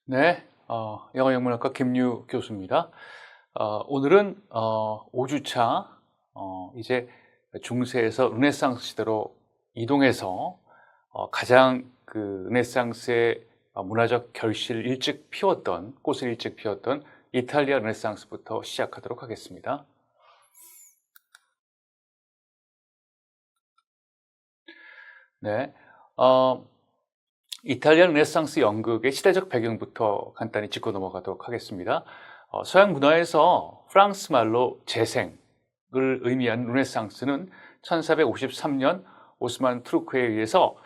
네, 영어 영문학과 김유 교수입니다. 오늘은 5주차 이제 중세에서 르네상스 시대로 이동해서 가장 그 르네상스의 문화적 결실을 일찍 피웠던 꽃을 일찍 피웠던 이탈리아 르네상스부터 시작하도록 하겠습니다. 네, 이탈리아 르네상스 연극의 시대적 배경부터 간단히 짚고 넘어가도록 하겠습니다. 서양 문화에서 프랑스 말로 재생을 의미한 르네상스는 1453년 오스만 투르크에 의해서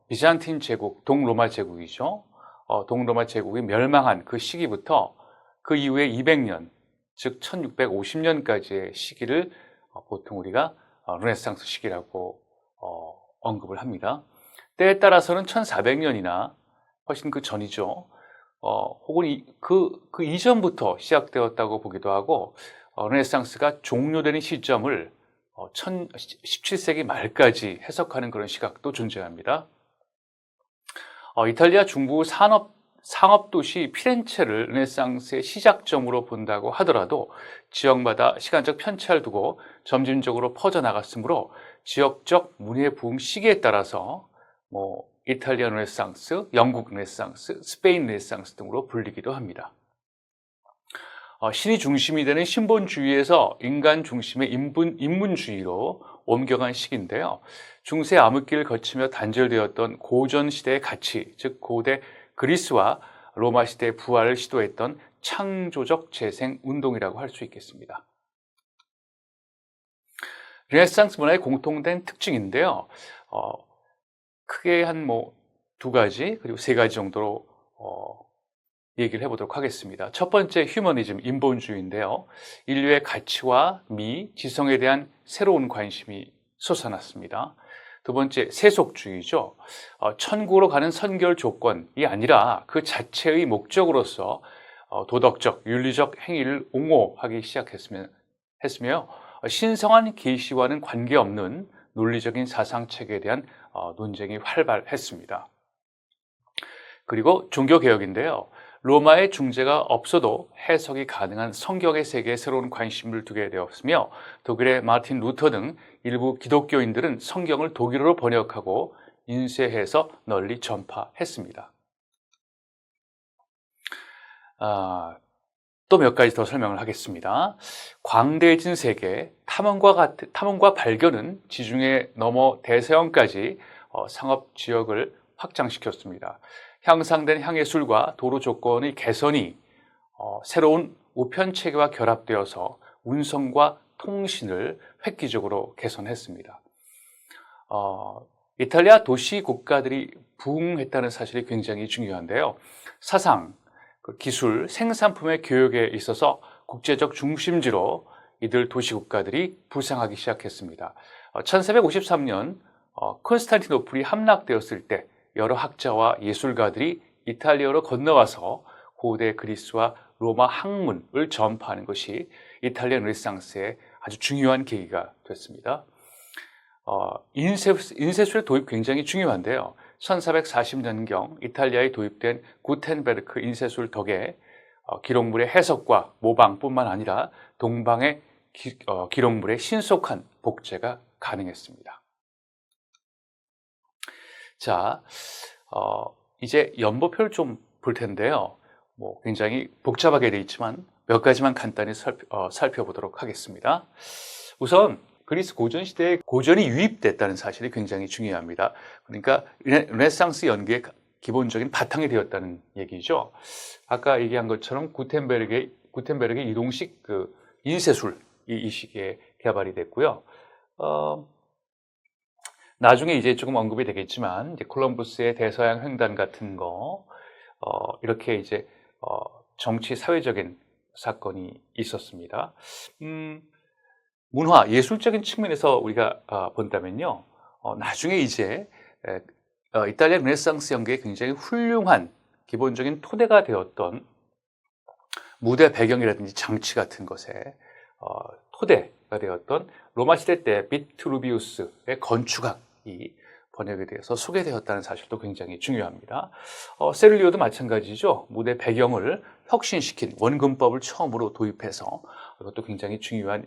비잔틴 제국, 동로마 제국이죠. 동로마 제국이 멸망한 그 시기부터 그 이후에 200년, 즉 1650년까지의 시기를 보통 우리가 르네상스 시기라고 언급을 합니다. 때에 따라서는 1400년이나 훨씬 그 전이죠. 혹은 그 이전부터 시작되었다고 보기도 하고, 르네상스가 종료되는 시점을 17세기 말까지 해석하는 그런 시각도 존재합니다. 이탈리아 중부 상업도시 피렌체를 르네상스의 시작점으로 본다고 하더라도 지역마다 시간적 편차를 두고 점진적으로 퍼져나갔으므로 지역적 문예 부흥 시기에 따라서 이탈리아 르네상스, 영국 르네상스, 스페인 르네상스 등으로 불리기도 합니다. 신이 중심이 되는 신본주의에서 인간 중심의 인문주의로 옮겨간 시기인데요. 중세 암흑기를 거치며 단절되었던 고전 시대의 가치, 즉 고대 그리스와 로마 시대의 부활을 시도했던 창조적 재생 운동이라고 할 수 있겠습니다. 르네상스 문화의 공통된 특징인데요. 크게 한 두 가지 그리고 세 가지 정도로 얘기를 해보도록 하겠습니다. 첫 번째 휴머니즘, 인본주의인데요. 인류의 가치와 미, 지성에 대한 새로운 관심이 솟아났습니다. 두 번째 세속주의죠. 천국으로 가는 선결 조건이 아니라 그 자체의 목적으로서 도덕적, 윤리적 행위를 옹호하기 했으며 신성한 계시와는 관계없는 논리적인 사상체계에 대한 논쟁이 활발했습니다. 그리고 종교개혁인데요. 로마의 중재가 없어도 해석이 가능한 성경의 세계에 새로운 관심을 두게 되었으며 독일의 마틴 루터 등 일부 기독교인들은 성경을 독일어로 번역하고 인쇄해서 널리 전파했습니다. 또 몇 가지 더 설명을 하겠습니다. 광대해진 세계, 탐험과 발견은 지중해 넘어 대서양까지 상업 지역을 확장시켰습니다. 향상된 향예술과 도로 조건의 개선이 새로운 우편 체계와 결합되어서 운송과 통신을 획기적으로 개선했습니다. 이탈리아 도시 국가들이 부흥했다는 사실이 굉장히 중요한데요. 사상, 기술, 생산품의 교역에 있어서 국제적 중심지로 이들 도시국가들이 부상하기 시작했습니다. 1453년 콘스탄티노플이 함락되었을 때 여러 학자와 예술가들이 이탈리아로 건너와서 고대 그리스와 로마 학문을 전파하는 것이 이탈리아 르네상스의 아주 중요한 계기가 됐습니다. 인쇄술의 도입 굉장히 중요한데요. 1440년경 이탈리아에 도입된 구텐베르크 인쇄술 덕에 기록물의 해석과 모방뿐만 아니라 동방의 기록물의 신속한 복제가 가능했습니다. 자, 이제 연보표를 좀 볼 텐데요. 굉장히 복잡하게 되어 있지만 몇 가지만 간단히 살펴보도록 하겠습니다. 우선 그리스 고전 시대에 고전이 유입됐다는 사실이 굉장히 중요합니다. 그러니까 르네상스 연기의 기본적인 바탕이 되었다는 얘기죠. 아까 얘기한 것처럼 구텐베르그의 이동식 인쇄술 이 시기에 개발이 됐고요. 나중에 이제 조금 언급이 되겠지만 이제 콜럼버스의 대서양 횡단 같은 거 이렇게 이제 정치 사회적인 사건이 있었습니다. 문화, 예술적인 측면에서 우리가 본다면요. 나중에 이제 이탈리아 르네상스 연기의 굉장히 훌륭한 기본적인 토대가 되었던 무대 배경이라든지 장치 같은 것에 토대가 되었던 로마 시대 때 비트루비우스의 건축학이 번역에 대해서 소개되었다는 사실도 굉장히 중요합니다. 세를리오도 마찬가지죠. 무대 배경을 혁신시킨 원근법을 처음으로 도입해서 이것도 굉장히 중요한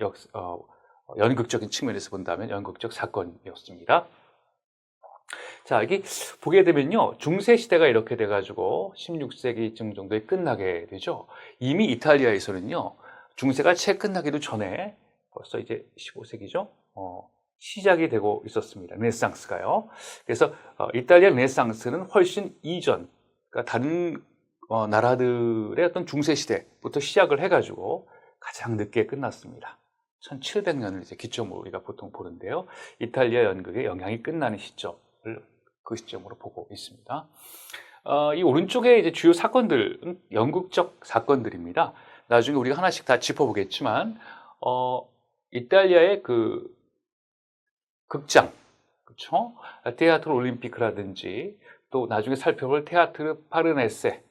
연극적인 측면에서 본다면 연극적 사건이었습니다. 자, 여기 보게 되면요. 중세 시대가 이렇게 돼가지고 16세기쯤 정도에 끝나게 되죠. 이미 이탈리아에서는요. 중세가 채 끝나기도 전에 벌써 이제 15세기죠. 시작이 되고 있었습니다. 르네상스가요. 그래서 이탈리아 르네상스는 훨씬 이전, 그러니까 다른 나라들의 어떤 중세 시대부터 시작을 해가지고 가장 늦게 끝났습니다. 1700년을 이제 기점으로 우리가 보통 보는데요. 이탈리아 연극의 영향이 끝나는 시점을 그 시점으로 보고 있습니다. 이 오른쪽에 이제 주요 사건들은 연극적 사건들입니다. 나중에 우리가 하나씩 다 짚어보겠지만, 이탈리아의 그 극장, 그렇죠? 테아트로 올림피크라든지 또 나중에 살펴볼 테아트르 파르네세,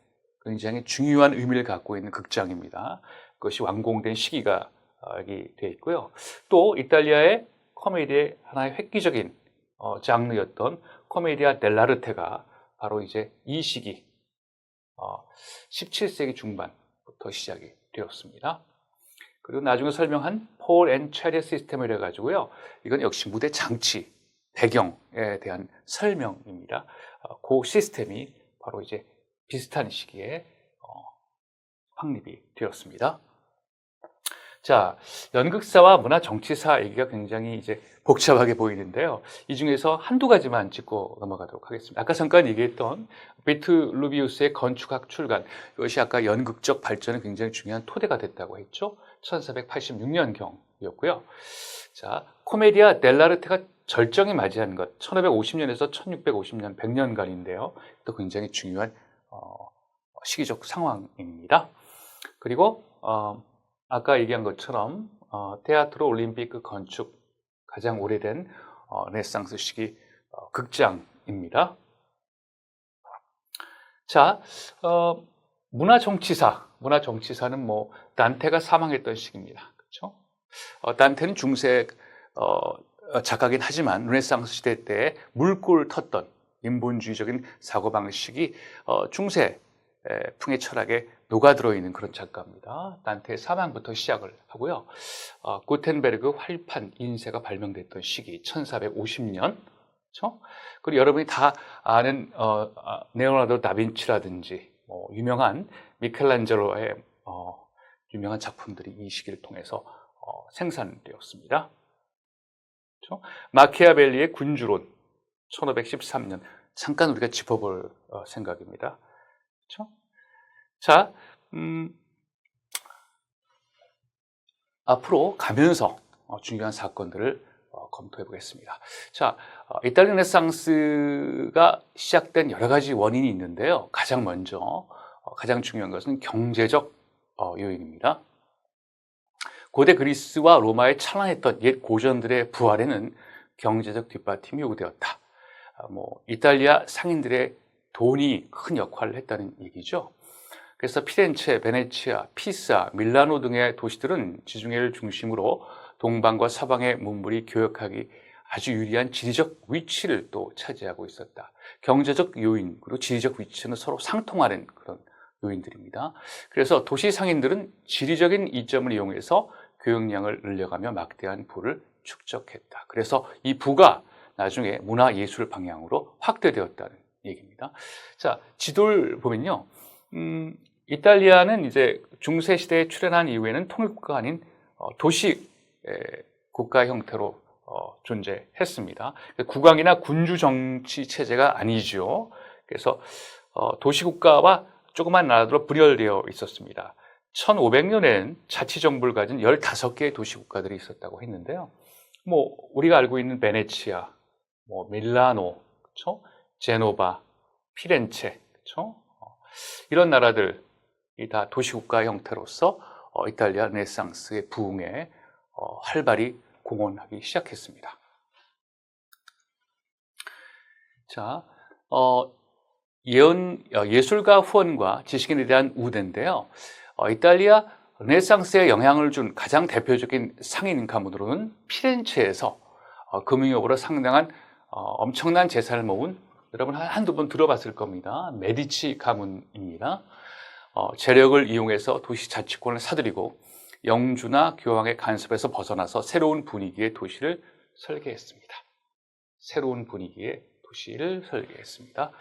굉장히 중요한 의미를 갖고 있는 극장입니다. 그것이 완공된 시기가 여기 되어 있고요. 또 이탈리아의 코미디의 하나의 획기적인 장르였던 코미디아 델라르테가 바로 이제 이 시기 17세기 중반부터 시작이 되었습니다. 그리고 나중에 설명한 폴 앤 체리 시스템을 해가지고요. 이건 역시 무대 장치, 배경에 대한 설명입니다. 그 시스템이 바로 이제 비슷한 시기에 확립이 되었습니다. 자, 연극사와 문화 정치사 얘기가 굉장히 이제 복잡하게 보이는데요. 이 중에서 한두 가지만 짚고 넘어가도록 하겠습니다. 아까 잠깐 얘기했던 비트루비우스의 건축학 출간, 이것이 아까 연극적 발전에 굉장히 중요한 토대가 됐다고 했죠. 1486년경이었고요. 자, 코메디아 델라르테가 절정이 맞이한 것, 1550년에서 1650년 100년간인데요. 또 굉장히 중요한 시기적 상황입니다. 그리고 아까 얘기한 것처럼 테아트로 올림피크 건축 가장 오래된 르네상스 시기 극장입니다. 자, 문화정치사는 뭐 단테가 사망했던 시기입니다. 그렇죠? 단테는 중세 작가긴 하지만 르네상스 시대 때 물꼬를 텄던 인본주의적인 사고방식이 중세 풍의 철학에 녹아들어 있는 그런 작가입니다. 단테의 사망부터 시작을 하고요. 구텐베르그 활판 인쇄가 발명됐던 시기 1450년, 그렇죠? 그리고 여러분이 다 아는 레오나르도 다빈치라든지 유명한 미켈란젤로의 유명한 작품들이 이 시기를 통해서 생산되었습니다. 그렇죠? 마키아벨리의 군주론 1513년 잠깐 우리가 짚어볼 생각입니다. 그렇죠? 자, 앞으로 가면서 중요한 사건들을 검토해 보겠습니다. 자, 이탈리아 르네상스가 시작된 여러 가지 원인이 있는데요. 가장 먼저 가장 중요한 것은 경제적 요인입니다. 고대 그리스와 로마에 찬란했던 옛 고전들의 부활에는 경제적 뒷받침이 요구되었다. 이탈리아 상인들의 돈이 큰 역할을 했다는 얘기죠. 그래서 피렌체, 베네치아, 피사, 밀라노 등의 도시들은 지중해를 중심으로 동방과 서방의 문물이 교역하기 아주 유리한 지리적 위치를 또 차지하고 있었다. 경제적 요인 그리고 지리적 위치는 서로 상통하는 그런 요인들입니다. 그래서 도시 상인들은 지리적인 이점을 이용해서 교역량을 늘려가며 막대한 부를 축적했다. 그래서 이 부가 나중에 문화예술 방향으로 확대되었다는 얘기입니다. 자, 지도를 보면요. 이탈리아는 이제 중세 시대에 출현한 이후에는 통일국가가 아닌 도시 국가 형태로 존재했습니다. 국왕이나 군주 정치 체제가 아니죠. 그래서 도시국가와 조그만 나라들로 분열되어 있었습니다. 1500년엔 자치정부를 가진 15개의 도시국가들이 있었다고 했는데요. 우리가 알고 있는 베네치아, 밀라노, 그렇죠? 제노바, 피렌체, 그렇죠? 이런 나라들이 다 도시국가 형태로서 이탈리아 르네상스의 부흥에 활발히 공헌하기 시작했습니다. 자, 예술가 후원과 지식인에 대한 우대인데요. 이탈리아 르네상스에 영향을 준 가장 대표적인 상인 가문으로는 피렌체에서 금융업으로 상당한 엄청난 재산을 모은, 여러분 한두 번 들어봤을 겁니다. 메디치 가문입니다. 재력을 이용해서 도시 자치권을 사들이고 영주나 교황의 간섭에서 벗어나서 새로운 분위기의 도시를 설계했습니다. 새로운 분위기의 도시를 설계했습니다.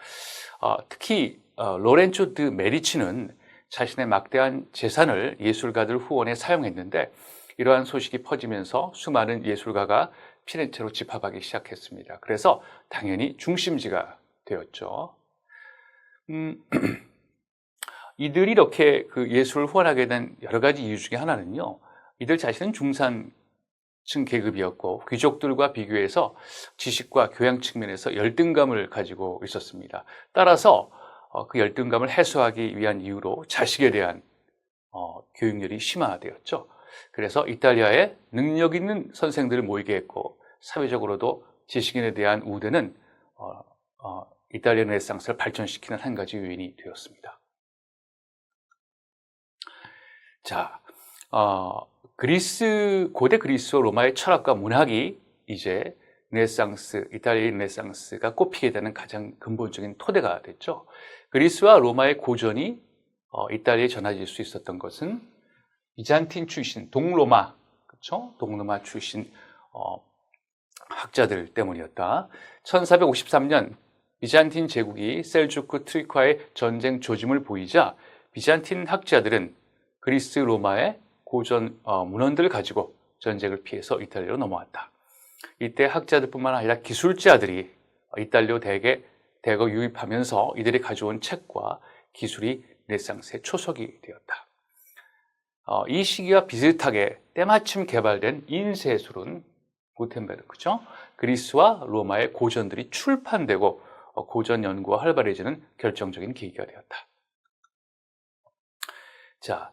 특히 로렌조 드 메디치는 자신의 막대한 재산을 예술가들 후원에 사용했는데, 이러한 소식이 퍼지면서 수많은 예술가가 피렌체로 집합하기 시작했습니다. 그래서 당연히 중심지가 되었죠. 이들이 이렇게 그 예술을 후원하게 된 여러 가지 이유 중에 하나는요, 이들 자신은 중산층 계급이었고 귀족들과 비교해서 지식과 교양 측면에서 열등감을 가지고 있었습니다. 따라서 그 열등감을 해소하기 위한 이유로 자식에 대한 교육열이 심화되었죠. 그래서 이탈리아에 능력 있는 선생들을 모이게 했고, 사회적으로도 지식인에 대한 우대는 이탈리아 르네상스를 발전시키는 한 가지 요인이 되었습니다. 자, 고대 그리스와 로마의 철학과 문학이 이제 이탈리아의 르네상스가 꼽히게 되는 가장 근본적인 토대가 됐죠. 그리스와 로마의 고전이 이탈리아에 전해질 수 있었던 것은 비잔틴 출신, 동로마, 그렇죠? 동로마 출신 학자들 때문이었다. 1453년 비잔틴 제국이 셀주크 트리크와의 전쟁 조짐을 보이자 비잔틴 학자들은 그리스 로마의 고전 문헌들을 가지고 전쟁을 피해서 이탈리아로 넘어왔다. 이때 학자들뿐만 아니라 기술자들이 이탈리아로 대거 유입하면서 이들이 가져온 책과 기술이 르네상스의 초석이 되었다. 이 시기와 비슷하게 때마침 개발된 인쇄술은 구텐베르크죠. 그리스와 로마의 고전들이 출판되고 고전 연구가 활발해지는 결정적인 계기가 되었다. 자,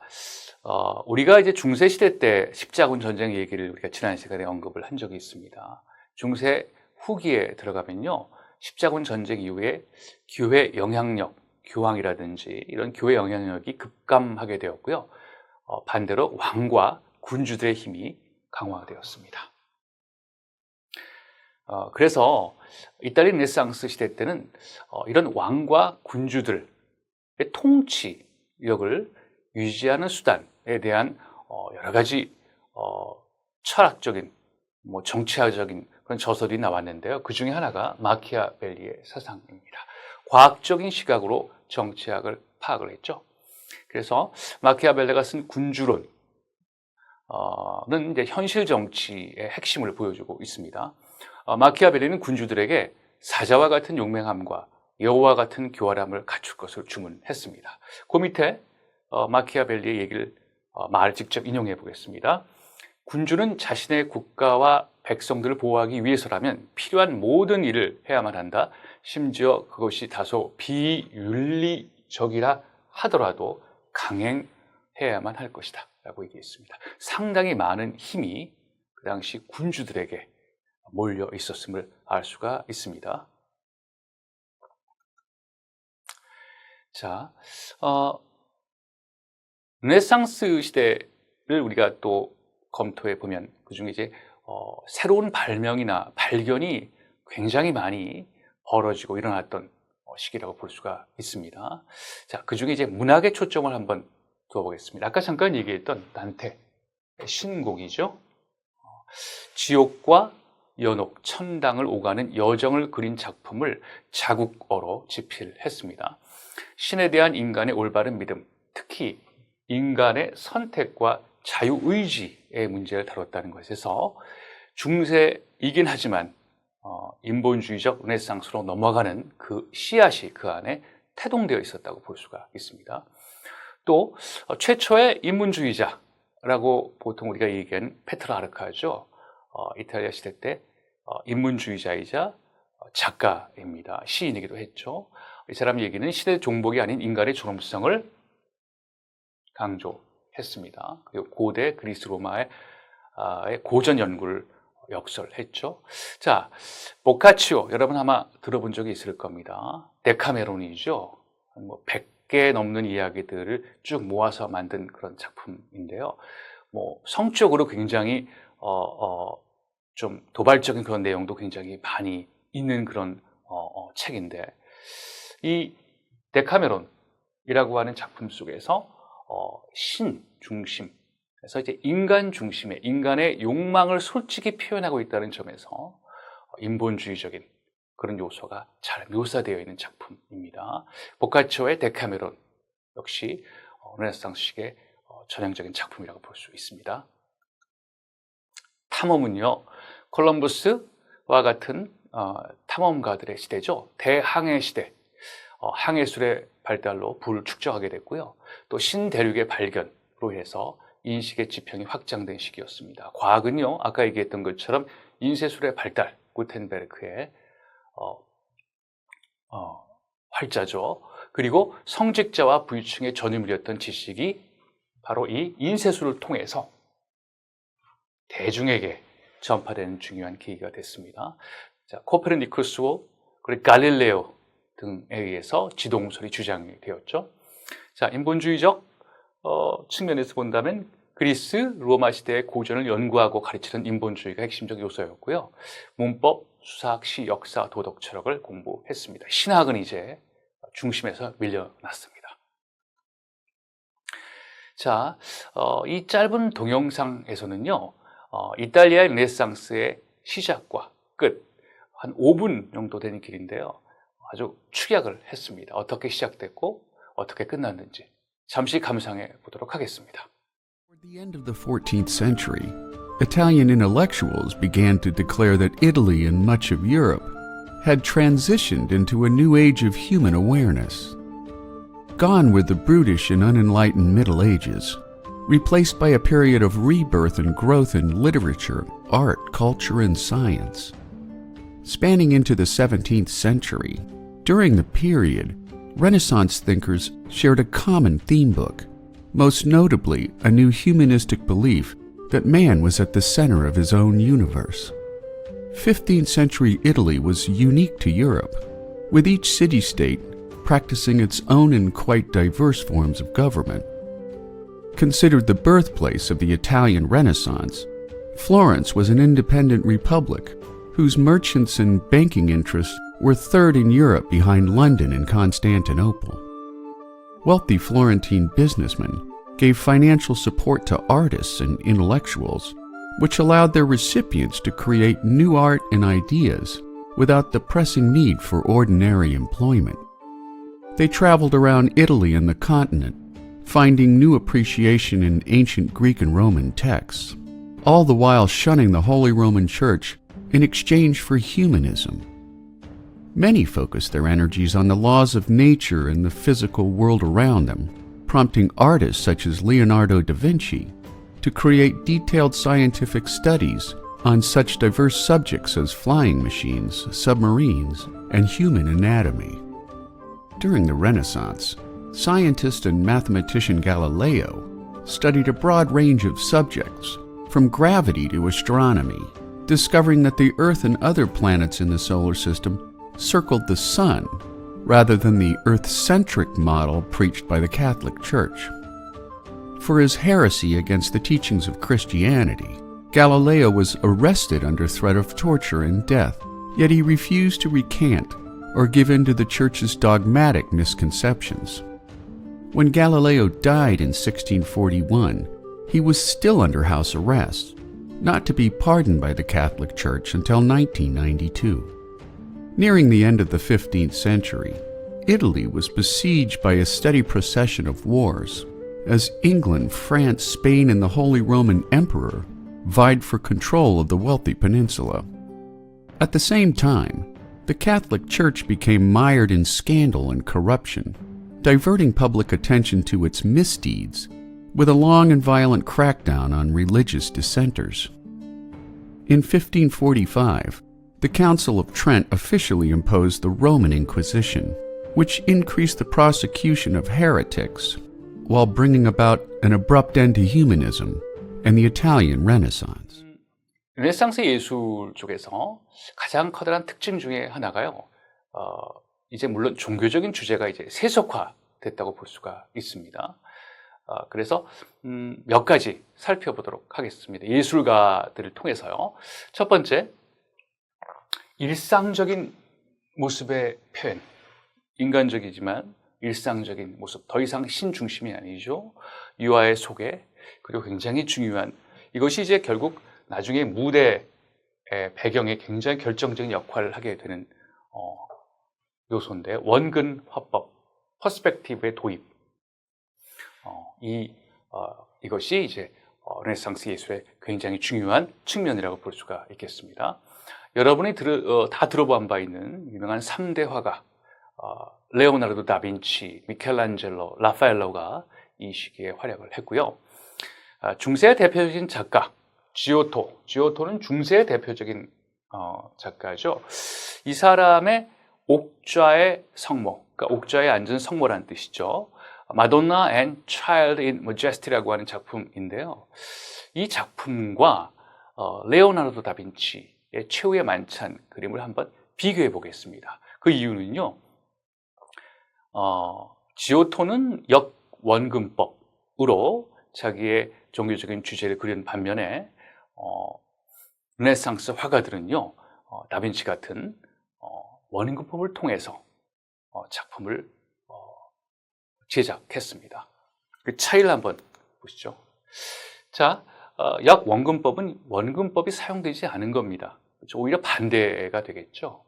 우리가 이제 중세 시대 때 십자군 전쟁 얘기를 우리가 지난 시간에 언급을 한 적이 있습니다. 중세 후기에 들어가면요, 십자군 전쟁 이후에 교회 영향력, 교황이라든지 이런 교회 영향력이 급감하게 되었고요. 반대로 왕과 군주들의 힘이 강화되었습니다. 그래서 이탈리아 르네상스 시대 때는 이런 왕과 군주들의 통치력을 유지하는 수단에 대한 여러 가지 철학적인, 정치학적인 그런 저서들이 나왔는데요. 그 중에 하나가 마키아벨리의 사상입니다. 과학적인 시각으로 정치학을 파악을 했죠. 그래서 마키아벨리가 쓴 군주론은 이제 현실 정치의 핵심을 보여주고 있습니다. 마키아벨리는 군주들에게 사자와 같은 용맹함과 여우와 같은 교활함을 갖출 것을 주문했습니다. 그 밑에 마키아벨리의 얘기를 말을 직접 인용해 보겠습니다. 군주는 자신의 국가와 백성들을 보호하기 위해서라면 필요한 모든 일을 해야만 한다. 심지어 그것이 다소 비윤리적이라 하더라도 강행해야만 할 것이다 라고 얘기했습니다. 상당히 많은 힘이 그 당시 군주들에게 몰려 있었음을 알 수가 있습니다. 자, 르네상스 시대를 우리가 또 검토해 보면 그 중에 이제 새로운 발명이나 발견이 굉장히 많이 벌어지고 일어났던 시기라고 볼 수가 있습니다. 자, 그 중에 이제 문학에 초점을 한번 두어보겠습니다. 아까 잠깐 얘기했던 단테의 신곡이죠. 지옥과 연옥, 천당을 오가는 여정을 그린 작품을 자국어로 집필했습니다. 신에 대한 인간의 올바른 믿음, 특히 인간의 선택과 자유의지의 문제를 다뤘다는 것에서 중세이긴 하지만 인본주의적 르네상스로 넘어가는 그 씨앗이 그 안에 태동되어 있었다고 볼 수가 있습니다. 또 최초의 인문주의자라고 보통 우리가 얘기하는 페트라르카죠. 이탈리아 시대 때 인문주의자이자 작가입니다. 시인이기도 했죠. 이 사람 얘기는 시대 종복이 아닌 인간의 존엄성을 강조했습니다. 그리고 고대 그리스 로마의 고전 연구를 역설했죠. 자, 보카치오 여러분 아마 들어본 적이 있을 겁니다. 데카메론이죠. 100개 넘는 이야기들을 쭉 모아서 만든 그런 작품인데요. 성적으로 굉장히 좀 도발적인 그런 내용도 굉장히 많이 있는 그런 책인데, 이 데카메론이라고 하는 작품 속에서 신 중심에서 이제 인간 중심의 인간의 욕망을 솔직히 표현하고 있다는 점에서 인본주의적인 그런 요소가 잘 묘사되어 있는 작품입니다. 보카초의 데카메론 역시 르네상스식의 전형적인 작품이라고 볼 수 있습니다. 탐험은요, 콜럼버스와 같은 탐험가들의 시대죠. 대항해 시대, 항해술의 발달로 부를 축적하게 됐고요. 또 신대륙의 발견으로 해서 인식의 지평이 확장된 시기였습니다. 과학은요, 아까 얘기했던 것처럼 인쇄술의 발달, 구텐베르크의 활자죠. 그리고 성직자와 부유층의 전유물이었던 지식이 바로 이 인쇄술을 통해서 대중에게 전파되는 중요한 계기가 됐습니다. 자, 코페르니쿠스와 그리고 갈릴레오 등에 의해서 지동설이 주장이 되었죠. 자, 인본주의적 측면에서 본다면 그리스, 로마 시대의 고전을 연구하고 가르치는 인본주의가 핵심적 요소였고요. 문법, 수사학, 시, 역사, 도덕, 철학을 공부했습니다. 신학은 이제 중심에서 밀려났습니다. 자, 이 짧은 동영상에서는요, 이탈리아의 르네상스의 시작과 끝, 한 5분 정도 되는 길인데요. 아주 축약을 했습니다. 어떻게 시작됐고 어떻게 끝났는지 잠시 감상해 보도록 하겠습니다. Toward the end of the 14th century, Italian intellectuals began to declare that Italy and much of Europe had transitioned into a new age of human awareness. Gone were the brutish and unenlightened Middle Ages, replaced by a period of rebirth and growth in literature, art, culture, and science. Spanning into the 17th century, during the period, Renaissance thinkers shared a common theme book, most notably a new humanistic belief that man was at the center of his own universe. 15th century Italy was unique to Europe, with each city-state practicing its own and quite diverse forms of government. Considered the birthplace of the Italian Renaissance, Florence was an independent republic whose merchants and banking interests were third in Europe behind London and Constantinople. Wealthy Florentine businessmen gave financial support to artists and intellectuals, which allowed their recipients to create new art and ideas without the pressing need for ordinary employment. They traveled around Italy and the continent, finding new appreciation in ancient Greek and Roman texts, all the while shunning the Holy Roman Church in exchange for humanism. Many focused their energies on the laws of nature and the physical world around them, prompting artists such as Leonardo da Vinci to create detailed scientific studies on such diverse subjects as flying machines, submarines, and human anatomy. During the Renaissance, scientist and mathematician Galileo studied a broad range of subjects, from gravity to astronomy, discovering that the Earth and other planets in the solar system circled the Sun rather than the Earth-centric model preached by the Catholic Church. For his heresy against the teachings of Christianity, Galileo was arrested under threat of torture and death, yet he refused to recant or give in to the Church's dogmatic misconceptions. When Galileo died in 1641, he was still under house arrest, not to be pardoned by the Catholic Church until 1992. Nearing the end of the 15th century, Italy was besieged by a steady procession of wars, as England, France, Spain, and the Holy Roman Emperor vied for control of the wealthy peninsula. At the same time, the Catholic Church became mired in scandal and corruption, diverting public attention to its misdeeds with a long and violent crackdown on religious dissenters. In 1545, the Council of Trent officially imposed the Roman Inquisition, which increased the prosecution of heretics while bringing about an abrupt end to humanism and the Italian Renaissance. 르네상스 예술 쪽에서 가장 커다란 특징 중에 하나가요. 이제 물론 종교적인 주제가 이제 세속화됐다고 볼 수가 있습니다. 그래서 몇 가지 살펴보도록 하겠습니다. 예술가들을 통해서요. 첫 번째, 일상적인 모습의 표현, 인간적이지만 일상적인 모습, 더 이상 신 중심이 아니죠. 유아의 소개, 그리고 굉장히 중요한, 이것이 이제 결국 나중에 무대의 배경에 굉장히 결정적인 역할을 하게 되는 요소인데, 원근 화법, 퍼스펙티브의 도입. 이것이 이제 르네상스 예술의 굉장히 중요한 측면이라고 볼 수가 있겠습니다. 여러분이 다 들어본 바 있는 유명한 3대 화가 레오나르도 다빈치, 미켈란젤로, 라파엘로가 이 시기에 활약을 했고요. 중세의 대표적인 작가 지오토는 중세의 대표적인 작가죠. 이 사람의 옥좌의 성모, 그러니까 옥좌에 앉은 성모란 뜻이죠. 마돈나 앤 차일드 인 머제스티라고 하는 작품인데요. 이 작품과 레오나르도 다빈치의 최후의 만찬 그림을 한번 비교해 보겠습니다. 그 이유는요, 지오토는 역원근법으로 자기의 종교적인 주제를 그린 반면에 르네상스 화가들은요, 다빈치 같은 원근법을 통해서 작품을 제작했습니다. 그 차이를 한번 보시죠. 자, 역원근법은 원근법이 사용되지 않은 겁니다. 그렇죠? 오히려 반대가 되겠죠.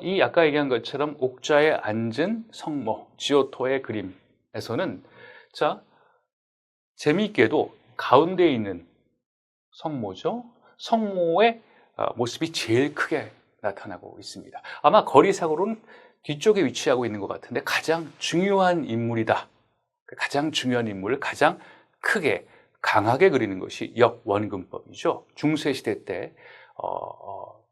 이 아까 얘기한 것처럼 옥좌에 앉은 성모 지오토의 그림에서는 자, 재미있게도 가운데 있는 성모죠. 성모의 모습이 제일 크게 나타나고 있습니다. 아마 거리상으로는 뒤쪽에 위치하고 있는 것 같은데 가장 중요한 인물이다. 가장 중요한 인물을 가장 크게 강하게 그리는 것이 역원근법이죠. 중세시대 때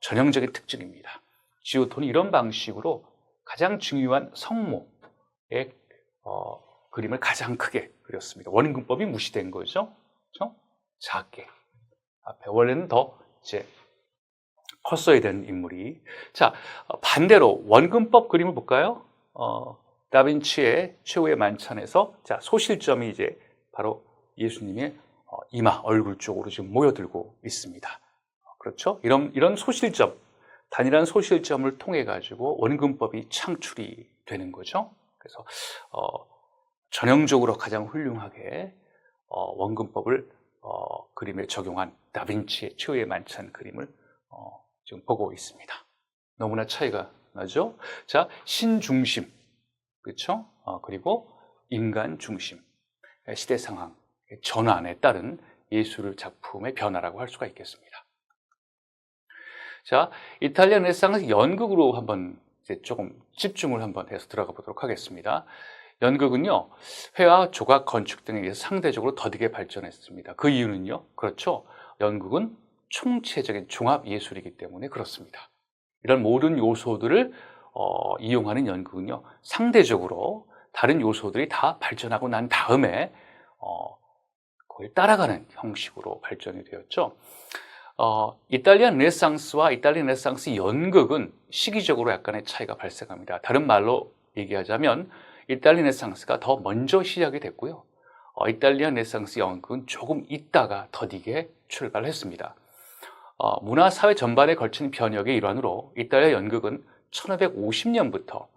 전형적인 특징입니다. 지오토는 이런 방식으로 가장 중요한 성모의 그림을 가장 크게 그렸습니다. 원근법이 무시된 거죠. 그렇죠? 작게. 앞에 원래는 더 이제 컸어야 되는 인물이. 자, 반대로 원근법 그림을 볼까요? 다빈치의 최후의 만찬에서 자, 소실점이 이제 바로 예수님의 이마, 얼굴 쪽으로 지금 모여들고 있습니다. 그렇죠? 이런 소실점, 단일한 소실점을 통해 가지고 원근법이 창출이 되는 거죠. 그래서 전형적으로 가장 훌륭하게 원근법을 그림에 적용한 다빈치의 최후의 만찬 그림을 지금 보고 있습니다. 너무나 차이가 나죠? 자, 신중심, 그렇죠? 그리고 인간 중심, 시대 상황 전환에 따른 예술 작품의 변화라고 할 수가 있겠습니다. 자, 이탈리아 르네상스 연극으로 한번 이제 조금 집중을 한번 해서 들어가 보도록 하겠습니다. 연극은요, 회화, 조각, 건축 등에 의해서 상대적으로 더디게 발전했습니다. 그 이유는요, 그렇죠. 연극은 총체적인 종합 예술이기 때문에 그렇습니다. 이런 모든 요소들을 이용하는 연극은요, 상대적으로 다른 요소들이 다 발전하고 난 다음에 그걸 따라가는 형식으로 발전이 되었죠. 이탈리안 르네상스와 이탈리안 르네상스 연극은 시기적으로 약간의 차이가 발생합니다. 다른 말로 얘기하자면 이탈리안 르네상스가 더 먼저 시작이 됐고요. 이탈리안 르네상스 연극은 조금 있다가 더디게 출발했습니다. 문화, 사회 전반에 걸친 변혁의 일환으로 이탈리아 연극은 1550년부터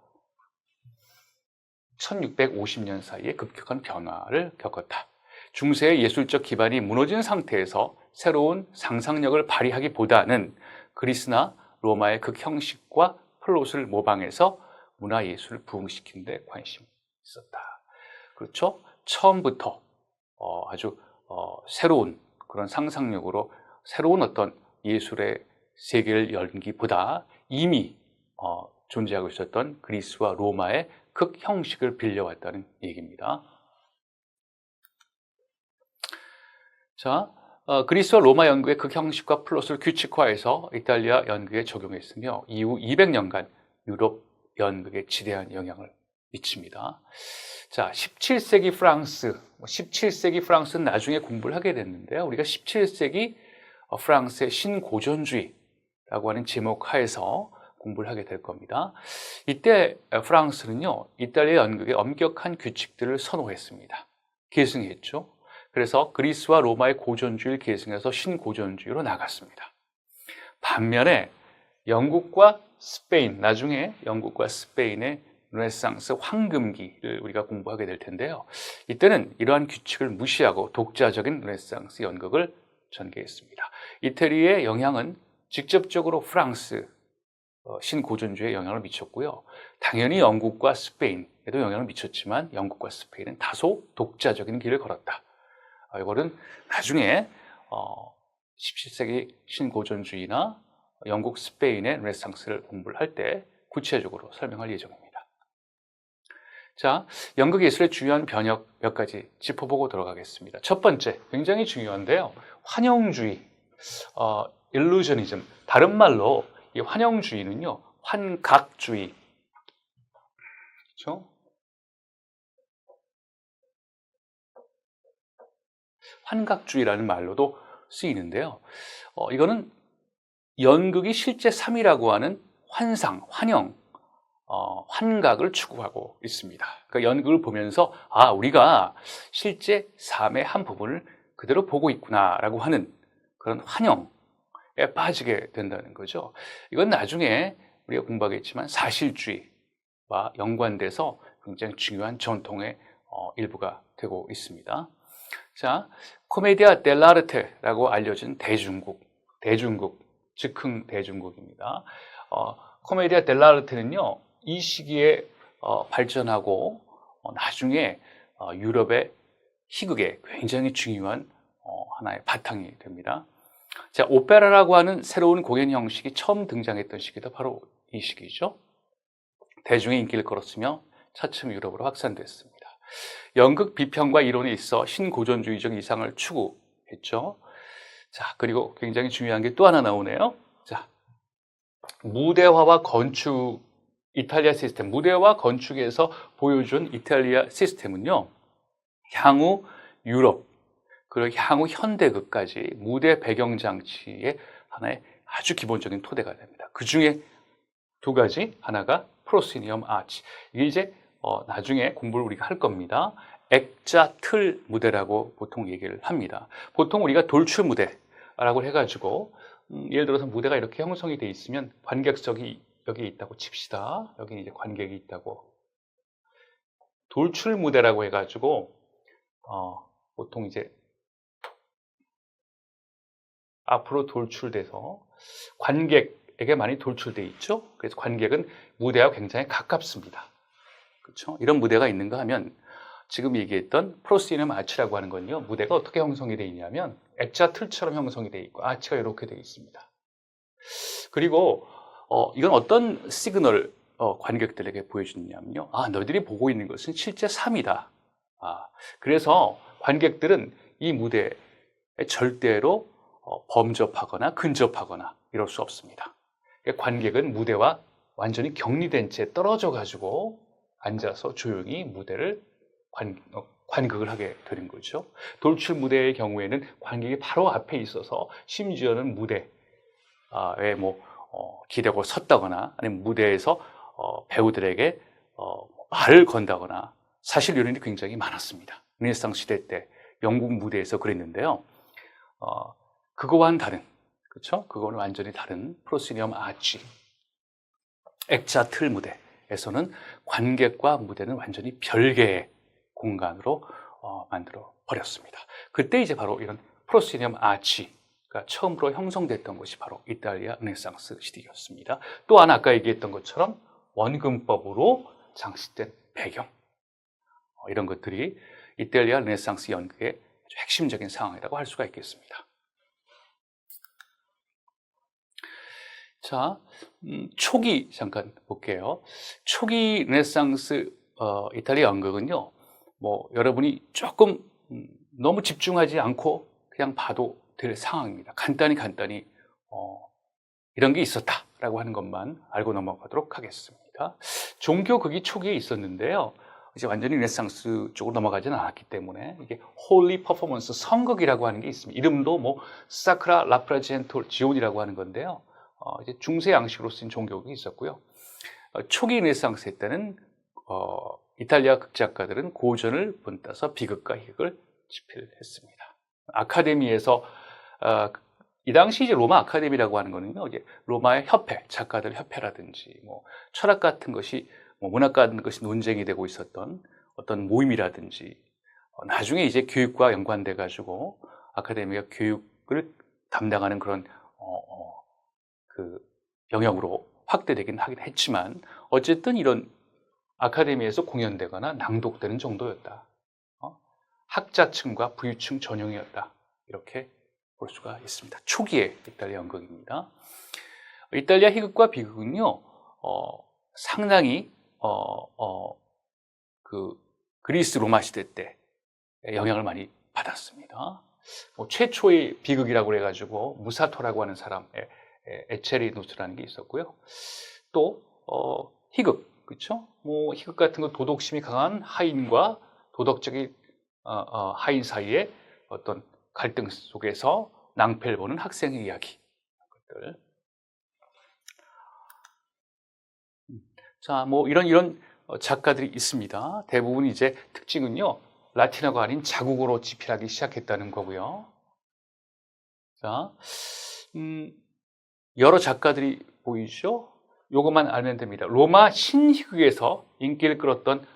1650년 사이에 급격한 변화를 겪었다. 중세의 예술적 기반이 무너진 상태에서 새로운 상상력을 발휘하기보다는 그리스나 로마의 그 형식과 플롯을 모방해서 문화예술을 부흥시키는 데 관심이 있었다. 그렇죠? 처음부터 아주 새로운 그런 상상력으로 새로운 어떤 예술의 세계를 열기보다 이미 존재하고 있었던 그리스와 로마의 극 형식을 빌려왔다는 얘기입니다. 자, 그리스와 로마 연극의 극 형식과 플롯을 규칙화해서 이탈리아 연극에 적용했으며 이후 200년간 유럽 연극에 지대한 영향을 미칩니다. 자, 17세기 프랑스는 나중에 공부를 하게 됐는데요. 우리가 17세기 프랑스의 신고전주의라고 하는 제목 하에서 공부를 하게 될 겁니다. 이때 프랑스는요, 이탈리아 연극의 엄격한 규칙들을 선호했습니다. 계승했죠. 그래서 그리스와 로마의 고전주의를 계승해서 신고전주의로 나갔습니다. 반면에 영국과 스페인, 나중에 영국과 스페인의 르네상스 황금기를 우리가 공부하게 될 텐데요. 이때는 이러한 규칙을 무시하고 독자적인 르네상스 연극을 전개했습니다. 이태리의 영향은 직접적으로 프랑스 신고전주의에 영향을 미쳤고요. 당연히 영국과 스페인에도 영향을 미쳤지만 영국과 스페인은 다소 독자적인 길을 걸었다. 이거는 나중에 17세기 신고전주의나 영국, 스페인의 르네상스를 공부를 할 때 구체적으로 설명할 예정입니다. 자, 연극 예술의 주요한 변혁 몇 가지 짚어보고 들어가겠습니다. 첫 번째, 굉장히 중요한데요. 환영주의, 일루저니즘. 다른 말로 이 환영주의는요, 환각주의. 그렇죠? 환각주의라는 말로도 쓰이는데요. 이거는 연극이 실제 삶이라고 하는 환상, 환영, 환각을 추구하고 있습니다. 그러니까 연극을 보면서 우리가 실제 삶의 한 부분을 그대로 보고 있구나라고 하는 그런 환영에 빠지게 된다는 거죠. 이건 나중에 우리가 공부하겠지만 사실주의와 연관돼서 굉장히 중요한 전통의 일부가 되고 있습니다. 자, 코메디아 델라르테라고 알려진 대중국, 즉흥 대중국입니다. 코메디아 델라르테는요, 이 시기에 발전하고 나중에 유럽의 희극의 굉장히 중요한 하나의 바탕이 됩니다. 자, 오페라라고 하는 새로운 공연 형식이 처음 등장했던 시기도 바로 이 시기죠. 대중의 인기를 끌었으며 차츰 유럽으로 확산됐습니다. 연극 비평과 이론에 있어 신고전주의적 이상을 추구했죠. 자, 그리고 굉장히 중요한 게 또 하나 나오네요. 자, 무대화와 건축, 이탈리아 시스템, 무대와 건축에서 보여준 이탈리아 시스템은요, 향후 유럽, 그리고 향후 현대극까지 무대 배경 장치의 하나의 아주 기본적인 토대가 됩니다. 그 중에 두 가지, 하나가 프로시니엄 아치. 이게 이제 나중에 공부를 우리가 할 겁니다. 액자 틀 무대라고 보통 얘기를 합니다. 보통 우리가 돌출 무대라고 해가지고 예를 들어서 무대가 이렇게 형성이 돼 있으면 관객석이 여기 있다고 칩시다. 여기 이제 관객이 있다고. 돌출 무대라고 해가지고 보통 이제 앞으로 돌출돼서 관객에게 많이 돌출돼 있죠. 그래서 관객은 무대와 굉장히 가깝습니다. 그렇죠? 이런 무대가 있는가 하면 지금 얘기했던 프로시니엄 아치라고 하는 건요, 무대가 어떻게 형성이 되어 있냐면 액자 틀처럼 형성이 되어 있고 아치가 이렇게 되어 있습니다. 그리고 이건 어떤 시그널을 관객들에게 보여주느냐면요, 너희들이 보고 있는 것은 실제 삶이다. 그래서 관객들은 이 무대에 절대로 범접하거나 근접하거나 이럴 수 없습니다. 관객은 무대와 완전히 격리된 채 떨어져 가지고 앉아서 조용히 무대를 관극을 하게 되는 거죠. 돌출 무대의 경우에는 관객이 바로 앞에 있어서 심지어는 무대에 기대고 섰다거나 아니면 무대에서 배우들에게 말을 건다거나 사실 이런 일이 굉장히 많았습니다. 르네상스 시대 때 영국 무대에서 그랬는데요. 그거와는 다른, 그렇죠? 그거는 완전히 다른 프로시니엄 아치, 액자 틀 무대에서는 관객과 무대는 완전히 별개의 공간으로 만들어 버렸습니다. 그때 이제 바로 이런 프로시니엄 아치가 처음으로 형성됐던 것이 바로 이탈리아 르네상스 시대였습니다. 또 하나 아까 얘기했던 것처럼 원근법으로 장식된 배경, 이런 것들이 이탈리아 르네상스 연극의 아주 핵심적인 상황이라고 할 수가 있겠습니다. 자, 초기 잠깐 볼게요. 초기 르네상스 이탈리아 연극은요, 여러분이 조금 너무 집중하지 않고 그냥 봐도 될 상황입니다. 간단히 이런 게 있었다라고 하는 것만 알고 넘어가도록 하겠습니다. 종교극이 초기에 있었는데요. 이제 완전히 르네상스 쪽으로 넘어가지는 않았기 때문에 이게 홀리 퍼포먼스, 성극이라고 하는 게 있습니다. 이름도 사크라 라프라젠토 지온이라고 하는 건데요. 이제 중세 양식으로 쓴 종교극이 있었고요. 초기 르네상스 때는 이탈리아 극작가들은 고전을 본따서 비극과 희극을 집필했습니다. 아카데미에서 이 당시 이제 로마 아카데미라고 하는 거는요, 이제 로마의 협회, 작가들 협회라든지, 뭐, 철학 같은 것이, 뭐, 문학 같은 것이 논쟁이 되고 있었던 어떤 모임이라든지, 나중에 이제 교육과 연관돼가지고, 아카데미가 교육을 담당하는 그런, 그, 영역으로 확대되긴 하긴 했지만, 어쨌든 이런 아카데미에서 공연되거나 낭독되는 정도였다. 학자층과 부유층 전용이었다. 이렇게 볼 수가 있습니다. 초기의 이탈리아 연극입니다. 이탈리아 희극과 비극은요, 상당히 그 그리스 로마 시대 때 영향을 많이 받았습니다. 최초의 비극이라고 해가지고 무사토라고 하는 사람, 에체리누스라는 게 있었고요. 또 희극, 그렇죠? 뭐 희극 같은 거 도덕심이 강한 하인과 도덕적인 하인 사이에 어떤 갈등 속에서 낭패를 보는 학생의 이야기. 것들. 자, 뭐 이런 작가들이 있습니다. 대부분 이제 특징은요, 라틴어가 아닌 자국어로 집필하기 시작했다는 거고요. 자, 여러 작가들이 보이죠? 요것만 알면 됩니다. 로마 신희극에서 인기를 끌었던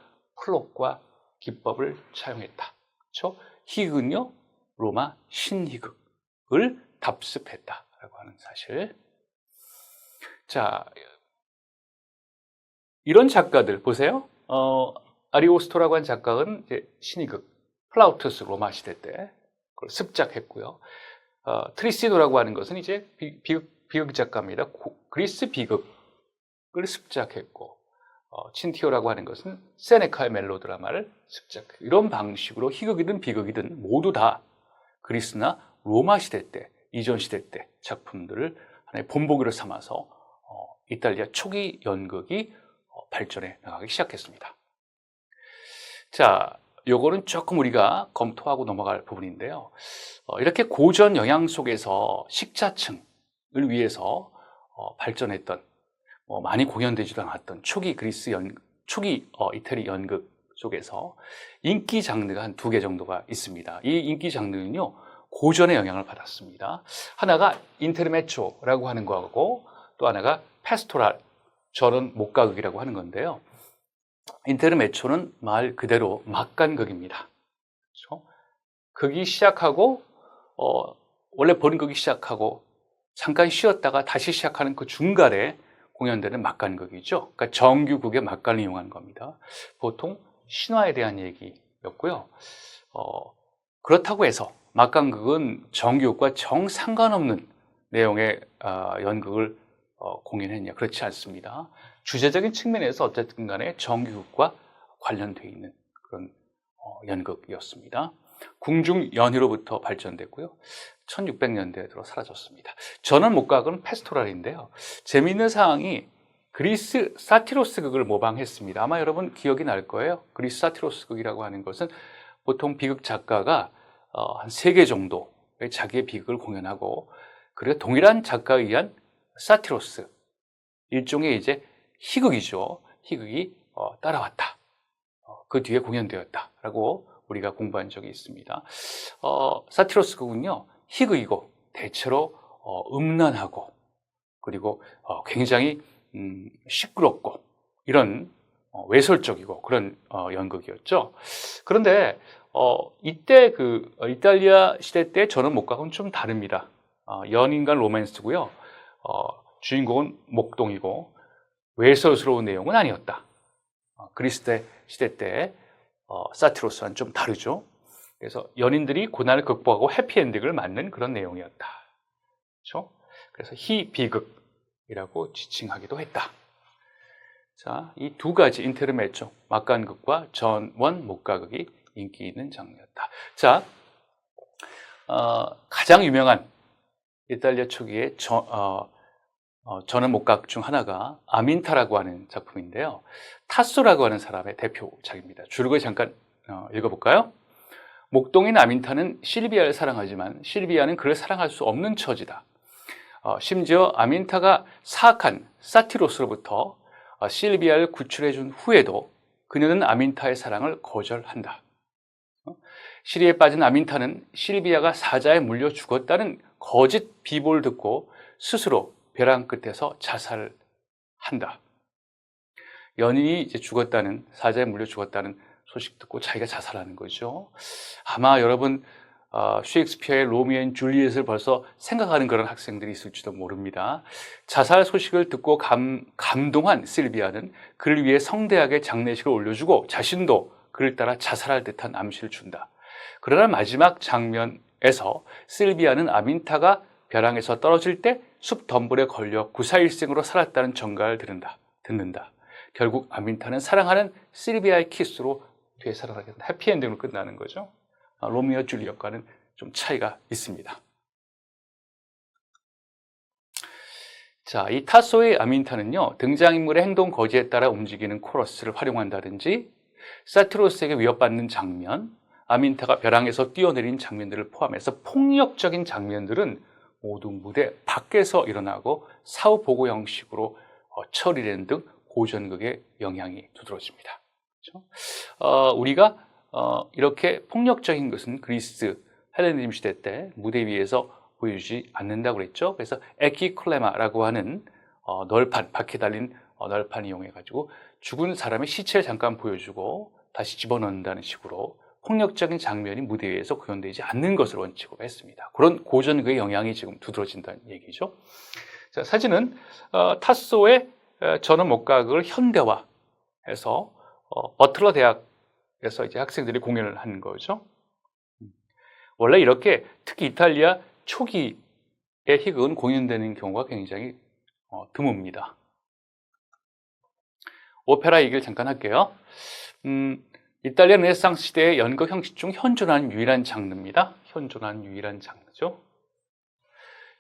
플롯과 기법을 차용했다. 그렇죠? 희극은요, 로마 신희극을 답습했다라고 하는 사실. 자, 이런 작가들 보세요. 아리오스토라고 한 작가는 이제 신희극, 플라우투스 로마 시대 때 그걸 습작했고요. 트리시도라고 하는 것은 이제 비극 작가입니다. 그리스 비극을 습작했고, 친티오라고 하는 것은 세네카의 멜로드라마를 습작했고, 이런 방식으로 희극이든 비극이든 모두 다 그리스나 로마 시대 때, 이전 시대 때 작품들을 하나의 본보기로 삼아서 이탈리아 초기 연극이 발전해 나가기 시작했습니다. 자, 요거는 조금 우리가 검토하고 넘어갈 부분인데요. 이렇게 고전 영향 속에서 식자층을 위해서 발전했던, 많이 공연되지도 않았던 초기 초기 이태리 연극 속에서 인기 장르가 한 2개 정도가 있습니다. 이 인기 장르는요, 고전의 영향을 받았습니다. 하나가 인테르메초라고 하는 거하고, 또 하나가 페스토랄, 저는 목가극이라고 하는 건데요. 인테르메초는 말 그대로 막간극입니다. 그렇죠? 극이 시작하고, 원래 보는 극이 시작하고, 잠깐 쉬었다가 다시 시작하는 그 중간에 공연되는 막간극이죠. 그러니까 정규극의 막간을 이용한 겁니다. 보통 신화에 대한 얘기였고요. 그렇다고 해서 막간극은 정규극과 정 상관없는 내용의 연극을 공연했냐? 그렇지 않습니다. 주제적인 측면에서 어쨌든 간에 정규극과 관련되어 있는 그런 연극이었습니다. 궁중연희로부터 발전됐고요. 1600년대에 들어 사라졌습니다. 전원 목각은 페스토랄인데요. 재미있는 사항이 그리스 사티로스 극을 모방했습니다. 아마 여러분 기억이 날 거예요. 그리스 사티로스 극이라고 하는 것은 보통 비극 작가가 한 3개 정도의 자기의 비극을 공연하고, 그리고 동일한 작가에 의한 사티로스, 일종의 이제 희극이죠. 희극이 따라왔다. 그 뒤에 공연되었다라고 우리가 공부한 적이 있습니다. 사티로스 극은요, 희극이고 대체로 음란하고, 그리고 굉장히 시끄럽고 이런 외설적이고 그런 연극이었죠. 그런데 이때 그 이탈리아 시대 때 저는 목각은 좀 다릅니다. 연인간 로맨스고요. 주인공은 목동이고 외설스러운 내용은 아니었다. 그리스 시대 때 사티로스와는 좀 다르죠. 그래서 연인들이 고난을 극복하고 해피엔딩을 맞는 그런 내용이었다. 그렇죠? 그래서 희비극이라고 지칭하기도 했다. 자, 이 2가지 인테르메초, 막간극과 전원 목가극이 인기 있는 장르였다. 자, 가장 유명한 이탈리아 초기의 전원 목각 중 하나가 아민타라고 하는 작품인데요. 타소라고 하는 사람의 대표작입니다. 줄거리 잠깐 읽어볼까요? 목동인 아민타는 실비아를 사랑하지만 실비아는 그를 사랑할 수 없는 처지다. 심지어 아민타가 사악한 사티로스로부터 실비아를 구출해 준 후에도 그녀는 아민타의 사랑을 거절한다. 시리에 빠진 아민타는 실비아가 사자에 물려 죽었다는 거짓 비보를 듣고 스스로 벼랑 끝에서 자살을 한다. 연인이 이제 죽었다는, 사자에 물려 죽었다는 소식 듣고 자기가 자살하는 거죠. 아마 여러분 셰익스피어의 로미오 앤 줄리엣을 벌써 생각하는 그런 학생들이 있을지도 모릅니다. 자살 소식을 듣고 감동한 실비아는 그를 위해 성대하게 장례식을 올려주고 자신도 그를 따라 자살할 듯한 암시를 준다. 그러나 마지막 장면에서 실비아는 아민타가 벼랑에서 떨어질 때 숲 덤불에 걸려 구사일생으로 살았다는 전가를 듣는다. 결국 아민타는 사랑하는 실비아의 키스로 되살아나게 된다. 해피엔딩으로 끝나는 거죠. 로미오 줄리엣과는 좀 차이가 있습니다. 자, 이 타소의 아민타는요, 등장인물의 행동 거지에 따라 움직이는 코러스를 활용한다든지, 사트로스에게 위협받는 장면, 아민타가 벼랑에서 뛰어내린 장면들을 포함해서 폭력적인 장면들은 모두 무대 밖에서 일어나고 사후 보고 형식으로 처리되는 등 고전극의 영향이 두드러집니다. 그렇죠? 우리가 이렇게 폭력적인 것은 그리스 헬레니즘 시대 때 무대 위에서 보여주지 않는다고 그랬죠. 그래서 에키클레마라고 하는 널판, 바퀴 달린 널판 이용해가지고 죽은 사람의 시체를 잠깐 보여주고 다시 집어넣는다는 식으로 폭력적인 장면이 무대 위에서 구현되지 않는 것을 원칙으로 했습니다. 그런 고전극의 영향이 지금 두드러진다는 얘기죠. 자, 사진은 타소의 전원 목각을 현대화해서 버틀러 대학에서 이제 학생들이 공연을 하는 거죠. 원래 이렇게 특히 이탈리아 초기의 희극은 공연되는 경우가 굉장히 드뭅니다. 오페라 얘기를 잠깐 할게요. 이탈리아 르네상스 시대의 연극 형식 중 현존한 유일한 장르입니다. 현존한 유일한 장르죠.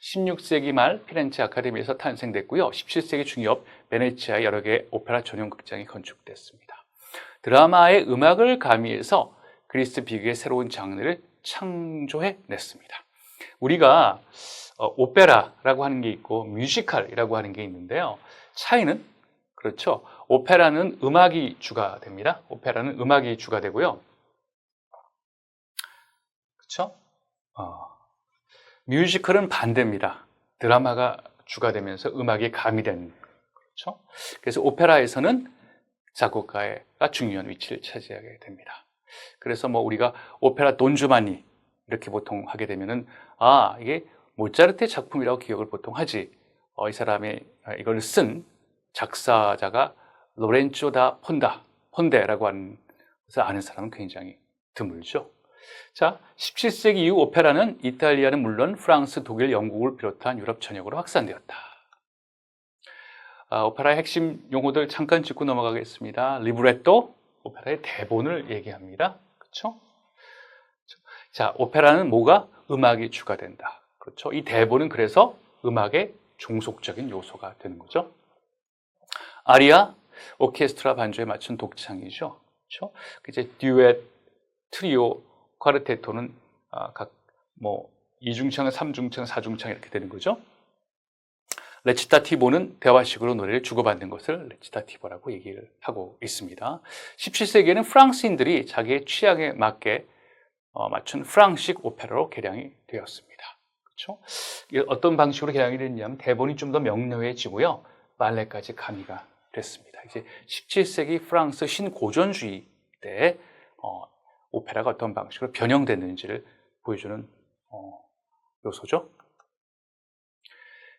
16세기 말 피렌체 아카데미에서 탄생됐고요. 17세기 중엽 베네치아의 여러 개의 오페라 전용 극장이 건축됐습니다. 드라마의 음악을 가미해서 그리스 비극의 새로운 장르를 창조해냈습니다. 우리가 오페라라고 하는 게 있고 뮤지컬이라고 하는 게 있는데요. 차이는 그렇죠. 오페라는 음악이 주가 됩니다. 오페라는 음악이 주가 되고요. 그렇죠? 뮤지컬은 반대입니다. 드라마가 주가 되면서 음악이 가미된 그렇죠? 그래서 오페라에서는 작곡가가 중요한 위치를 차지하게 됩니다. 그래서 뭐 우리가 오페라 돈주마니 이렇게 보통 하게 되면은 이게 모차르트의 작품이라고 기억을 보통 하지. 이 사람이 이걸 쓴 작사자가 로렌조 다 폰데라고 하는 것을 아는 사람은 굉장히 드물죠. 자, 17세기 이후 오페라는 이탈리아는 물론 프랑스, 독일, 영국을 비롯한 유럽 전역으로 확산되었다. 오페라의 핵심 용어들 잠깐 짚고 넘어가겠습니다. 리브레토, 오페라의 대본을 얘기합니다. 그렇죠? 자, 오페라는 뭐가? 음악이 주가 된다. 그렇죠? 이 대본은 그래서 음악의 종속적인 요소가 되는 거죠. 아리아, 오케스트라 반주에 맞춘 독창이죠. 그렇죠? 이제 듀엣, 트리오, 콰르테토는 각 2중창, 3중창, 4중창 이렇게 되는 거죠. 레치타티보는 대화식으로 노래를 주고받는 것을 레치타티보라고 얘기를 하고 있습니다. 17세기에는 프랑스인들이 자기의 취향에 맞게 맞춘 프랑식 오페라로 개량이 되었습니다. 그렇죠? 어떤 방식으로 개량이 됐냐면 대본이 좀 더 명료해지고요. 발레까지 가미가 됐습니다. 이제 17세기 프랑스 신고전주의 때 오페라가 어떤 방식으로 변형됐는지를 보여주는 요소죠.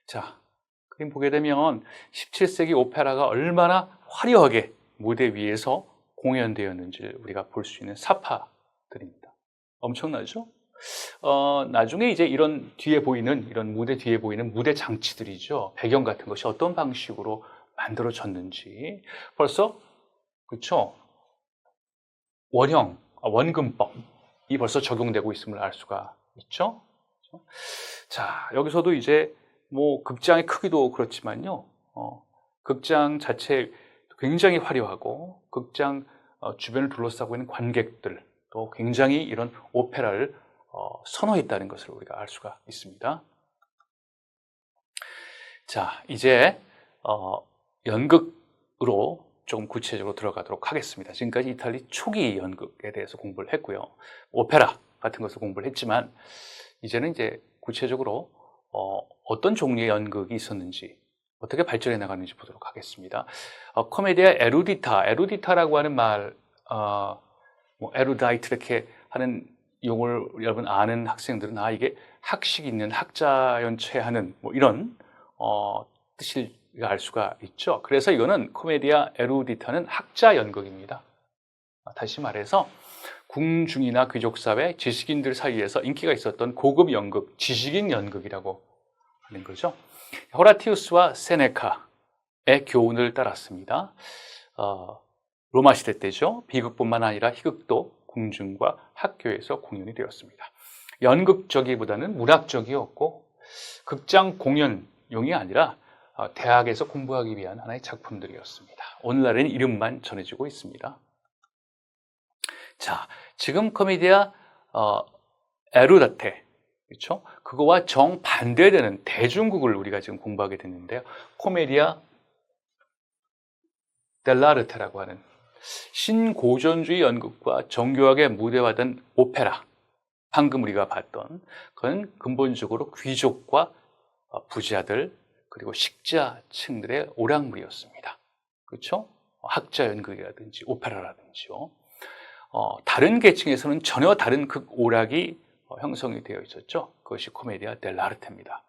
자, 그림 보게 되면 17세기 오페라가 얼마나 화려하게 무대 위에서 공연되었는지를 우리가 볼 수 있는 사파들입니다. 엄청나죠? 나중에 이제 이런 무대 뒤에 보이는 무대 장치들이죠. 배경 같은 것이 어떤 방식으로 만들어졌는지 벌써, 그렇죠? 원근법이 벌써 적용되고 있음을 알 수가 있죠. 자, 여기서도 이제 극장의 크기도 그렇지만요. 극장 자체 굉장히 화려하고 극장 주변을 둘러싸고 있는 관객들도 굉장히 이런 오페라를 선호했다는 것을 우리가 알 수가 있습니다. 자, 이제 연극으로 조금 구체적으로 들어가도록 하겠습니다. 지금까지 이탈리 초기 연극에 대해서 공부를 했고요. 오페라 같은 것을 공부를 했지만 이제는 이제 구체적으로 어떤 종류의 연극이 있었는지 어떻게 발전해 나가는지 보도록 하겠습니다. 코메디아 에루디타라고 하는 말, 뭐 에루다이트 이렇게 하는 용어를 여러분 아는 학생들은 이게 학식 있는 학자 연체하는 뭐 이런 뜻을 알 수가 있죠. 그래서 이거는 코메디아 에루디타는 학자 연극입니다. 다시 말해서 궁중이나 귀족 사회, 지식인들 사이에서 인기가 있었던 고급 연극, 지식인 연극이라고 하는 거죠. 호라티우스와 세네카의 교훈을 따랐습니다. 로마 시대 때죠. 비극뿐만 아니라 희극도 궁중과 학교에서 공연이 되었습니다. 연극적이보다는 문학적이었고 극장 공연용이 아니라 대학에서 공부하기 위한 하나의 작품들이었습니다. 오늘날에는 이름만 전해지고 있습니다. 자, 지금 코미디아 에루다테, 그렇죠? 그거와 정반대되는 대중국을 우리가 지금 공부하게 됐는데요. 코메디아 델라르테라고 하는 신고전주의 연극과 정교하게 무대화된 오페라, 방금 우리가 봤던 그건 근본적으로 귀족과 부자들 그리고 식자층들의 오락물이었습니다. 그렇죠? 학자 연극이라든지 오페라라든지요. 다른 계층에서는 전혀 다른 극오락이 형성이 되어 있었죠. 그것이 코메디아 델라르테입니다.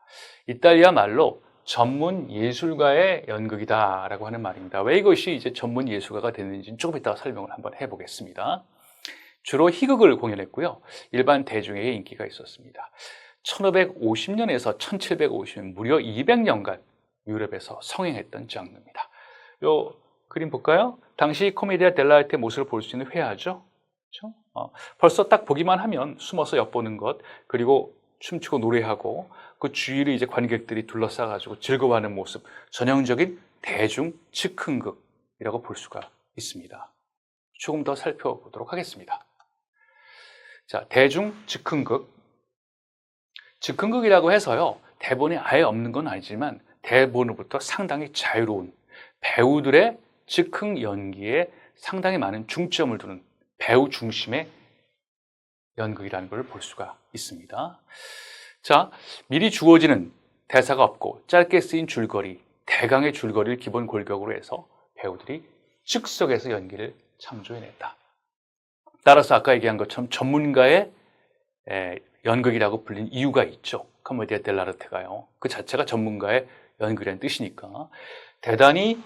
이탈리아 말로 전문 예술가의 연극이다라고 하는 말입니다. 왜 이것이 이제 전문 예술가가 됐는지는 조금 이따가 설명을 한번 해보겠습니다. 주로 희극을 공연했고요. 일반 대중에게 인기가 있었습니다. 1550년에서 1750년 무려 200년간 유럽에서 성행했던 장르입니다. 요 그림 볼까요? 당시 코메디아 델라르테 모습을 볼 수 있는 회화죠. 그렇죠? 벌써 딱 보기만 하면 숨어서 엿보는 것, 그리고 춤추고 노래하고 그 주위를 이제 관객들이 둘러싸가지고 즐거워하는 모습, 전형적인 대중 즉흥극이라고 볼 수가 있습니다. 조금 더 살펴보도록 하겠습니다. 자, 대중 즉흥극. 즉흥극이라고 해서요, 대본이 아예 없는 건 아니지만 대본으로부터 상당히 자유로운 배우들의 즉흥 연기에 상당히 많은 중점을 두는 배우 중심의 연극이라는 걸 볼 수가 있습니다. 자, 미리 주어지는 대사가 없고 짧게 쓰인 줄거리, 대강의 줄거리를 기본 골격으로 해서 배우들이 즉석에서 연기를 창조해냈다. 따라서 아까 얘기한 것처럼 전문가의 연극이라고 불린 이유가 있죠. 코메디아 델라르테가요. 그 자체가 전문가의 연극이라는 뜻이니까 대단히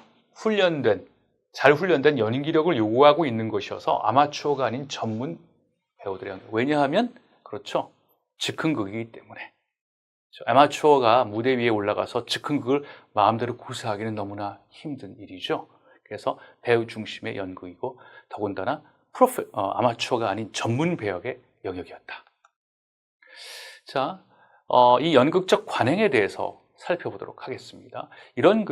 잘 훈련된 연기력을 요구하고 있는 것이어서 아마추어가 아닌 전문 배우들의 연극. 왜냐하면 그렇죠. 즉흥극이기 때문에. 아마추어가 무대 위에 올라가서 즉흥극을 마음대로 구사하기는 너무나 힘든 일이죠. 그래서 배우 중심의 연극이고 더군다나 아마추어가 아닌 전문 배역의 영역이었다. 자, 이 연극적 관행에 대해서 살펴보도록 하겠습니다. 이런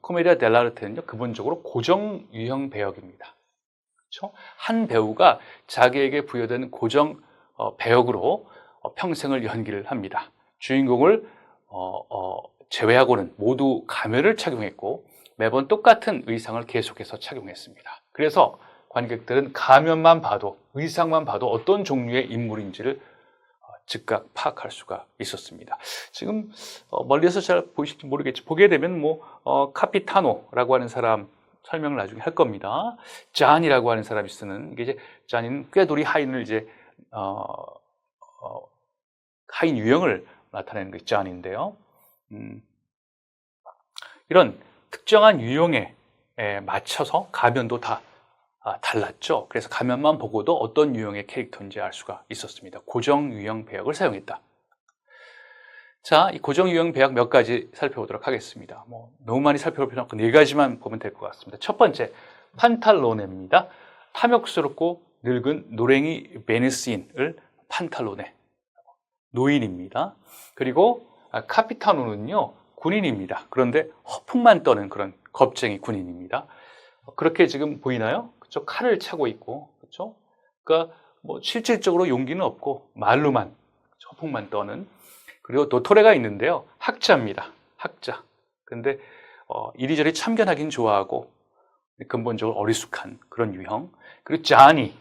코메디아 델라르테는요, 기본적으로 고정 유형 배역입니다. 그렇죠? 한 배우가 자기에게 부여된 고정 배역으로 평생을 연기를 합니다. 주인공을 제외하고는 모두 가면을 착용했고 매번 똑같은 의상을 계속해서 착용했습니다. 그래서 관객들은 가면만 봐도, 의상만 봐도 어떤 종류의 인물인지를 즉각 파악할 수가 있었습니다. 지금 멀리서 잘 보이실지 모르겠지. 보게 되면 카피타노라고 하는 사람 설명을 나중에 할 겁니다. 짠이라고 하는 사람이 쓰는, 이게 이제 짠이는 꾀돌이 하인을 이제 하인 유형을 나타내는 게 짠인데요. 이런 특정한 유형에 맞춰서 가면도 다 달랐죠. 그래서 가면만 보고도 어떤 유형의 캐릭터인지 알 수가 있었습니다. 고정 유형 배역을 사용했다. 자, 이 고정 유형 배역 몇 가지 살펴보도록 하겠습니다. 너무 많이 살펴볼 필요 없고 4가지만 보면 될 것 같습니다. 첫 번째, 판탈로네입니다. 탐욕스럽고 늙은 노랭이 베네스인을 판탈로네, 노인입니다. 그리고 카피타노는요, 군인입니다. 그런데 허풍만 떠는 그런 겁쟁이 군인입니다. 그렇게 지금 보이나요? 그렇죠? 칼을 차고 있고, 그렇죠? 그러니까 실질적으로 용기는 없고 말로만 허풍만 떠는. 그리고 도토레가 있는데요, 학자입니다. 학자. 근데 이리저리 참견하긴 좋아하고 근본적으로 어리숙한 그런 유형. 그리고 자니,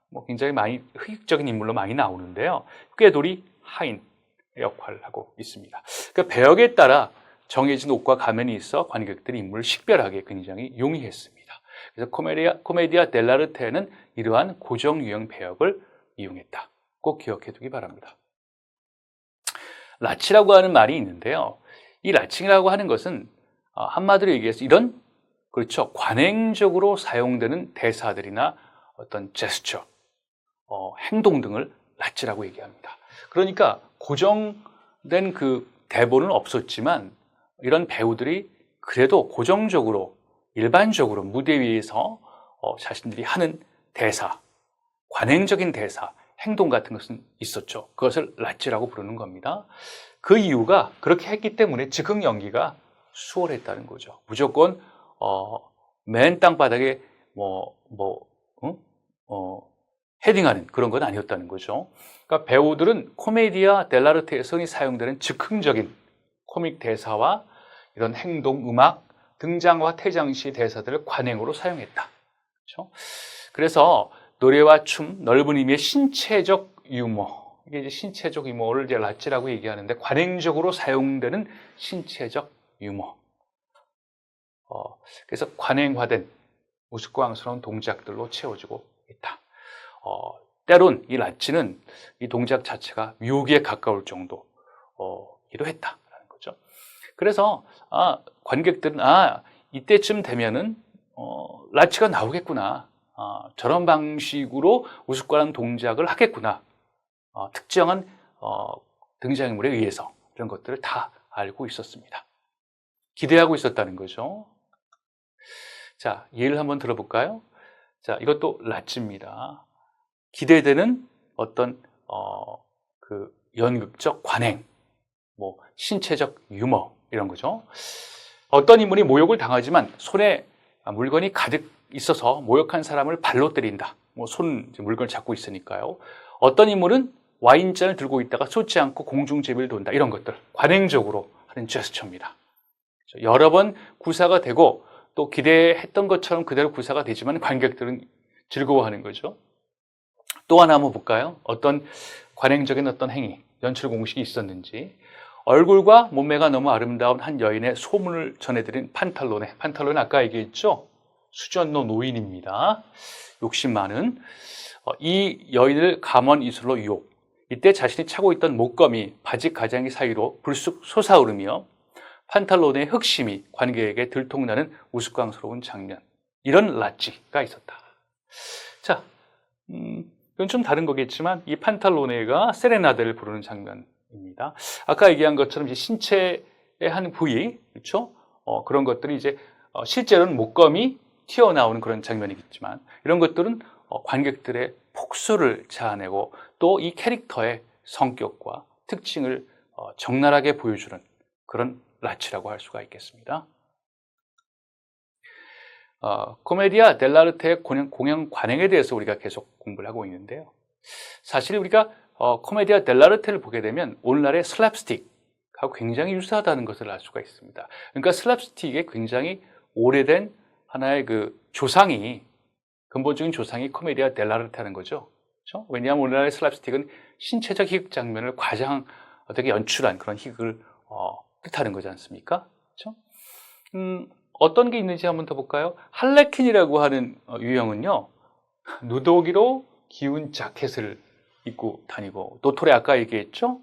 뭐 굉장히 많이 흑역적인 인물로 많이 나오는데요. 꾀돌이 하인 역할을 하고 있습니다. 그러니까 배역에 따라 정해진 옷과 가면이 있어 관객들이 인물을 식별하기에 굉장히 용이했습니다. 그래서 코메디아 델라르테는 이러한 고정 유형 배역을 이용했다. 꼭 기억해 두기 바랍니다. 라치라고 하는 말이 있는데요. 이 라칭이라고 하는 것은 한마디로 얘기해서 이런 그렇죠. 관행적으로 사용되는 대사들이나 어떤 제스처, 행동 등을 라치라고 얘기합니다. 그러니까 고정된 그 대본은 없었지만 이런 배우들이 그래도 고정적으로 일반적으로 무대 위에서 자신들이 하는 대사, 관행적인 대사, 행동 같은 것은 있었죠. 그것을 라치라고 부르는 겁니다. 그 이유가 그렇게 했기 때문에 즉흥 연기가 수월했다는 거죠. 무조건 맨 땅바닥에 헤딩하는 그런 건 아니었다는 거죠. 그러니까 배우들은 코메디아 델라르테에서 흔히 사용되는 즉흥적인 코믹 대사와 이런 행동, 음악, 등장과 퇴장 시 대사들을 관행으로 사용했다. 그렇죠? 그래서 노래와 춤, 넓은 의미의 신체적 유머, 이게 이제 신체적 유머를 이제 라치라고 얘기하는데 관행적으로 사용되는 신체적 유머. 그래서 관행화된 우스꽝스러운 동작들로 채워지고 있다. 때론 이 라치는 이 동작 자체가 묘기에 가까울 정도이기도 했다라는 거죠. 그래서 관객들은 이때쯤 되면은 라치가 나오겠구나. 저런 방식으로 우스꽝한 동작을 하겠구나. 특정한 등장인물에 의해서 이런 것들을 다 알고 있었습니다. 기대하고 있었다는 거죠. 자, 예를 한번 들어볼까요? 자, 이것도 라치입니다. 기대되는 어떤 그 연극적 관행, 뭐 신체적 유머 이런 거죠. 어떤 인물이 모욕을 당하지만 손에 물건이 가득 있어서 모욕한 사람을 발로 때린다. 뭐 물건을 잡고 있으니까요. 어떤 인물은 와인잔을 들고 있다가 쏟지 않고 공중제비를 돈다. 이런 것들 관행적으로 하는 제스처입니다. 여러 번 구사가 되고 또 기대했던 것처럼 그대로 구사가 되지만 관객들은 즐거워하는 거죠. 또 하나 한번 볼까요? 어떤 관행적인 어떤 행위, 연출 공식이 있었는지. 얼굴과 몸매가 너무 아름다운 한 여인의 소문을 전해드린 판탈로네. 판탈로네 아까 얘기했죠? 수전노 노인입니다. 욕심 많은. 이 여인을 감원 이술로 유혹. 이때 자신이 차고 있던 목검이 바지 가장이 사이로 불쑥 솟아오르며 판탈로네의 흑심이 관객에게 들통나는 우스꽝스러운 장면. 이런 라치가 있었다. 자, 이건 좀 다른 거겠지만 이 판탈로네가 세레나데를 부르는 장면입니다. 아까 얘기한 것처럼 이제 신체의 한 부위, 그렇죠? 그런 것들이 이제 실제로는 목검이 튀어나오는 그런 장면이겠지만 이런 것들은 관객들의 폭소를 자아내고 또 이 캐릭터의 성격과 특징을 적나라하게 보여주는 그런 라치라고 할 수가 있겠습니다. 코메디아 델라르테의 공연 관행에 대해서 우리가 계속 공부를 하고 있는데요. 사실 우리가 코메디아 델라르테를 보게 되면 오늘날의 슬랩스틱하고 굉장히 유사하다는 것을 알 수가 있습니다. 그러니까 슬랩스틱의 굉장히 오래된 하나의 그 조상이 근본적인 조상이 코메디아 델라르테라는 거죠. 그렇죠? 왜냐하면 오늘날의 슬랩스틱은 신체적 희극 장면을 어떻게 연출한 그런 희극을 뜻하는 거지 않습니까? 그렇죠? 어떤 게 있는지 한번 더 볼까요? 할레퀸이라고 하는 유형은요, 누더기로 기운 자켓을 입고 다니고, 노토레 아까 얘기했죠?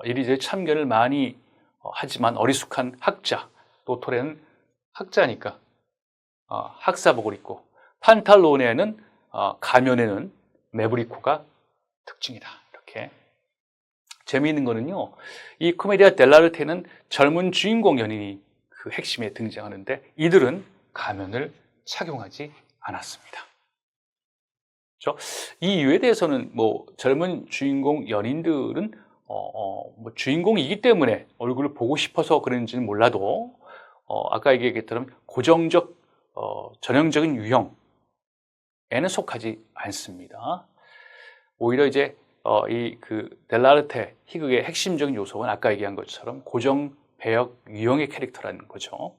이리저리 참견을 많이 하지만 어리숙한 학자, 노토레는 학자니까 학사복을 입고, 판탈로네는 가면에는 매브리코가 특징이다. 이렇게. 재미있는 거는요, 이 코메디아 델라르테는 젊은 주인공 연인이 그 핵심에 등장하는데 이들은 가면을 착용하지 않았습니다. 그렇죠? 이 이유에 대해서는 뭐 젊은 주인공 연인들은 뭐 주인공이기 때문에 얼굴을 보고 싶어서 그런지는 몰라도 아까 얘기했던 고정적 전형적인 유형에는 속하지 않습니다. 오히려 이제 이 그 델라르테 희극의 핵심적인 요소는 아까 얘기한 것처럼 고정 배역 유형의 캐릭터라는 거죠.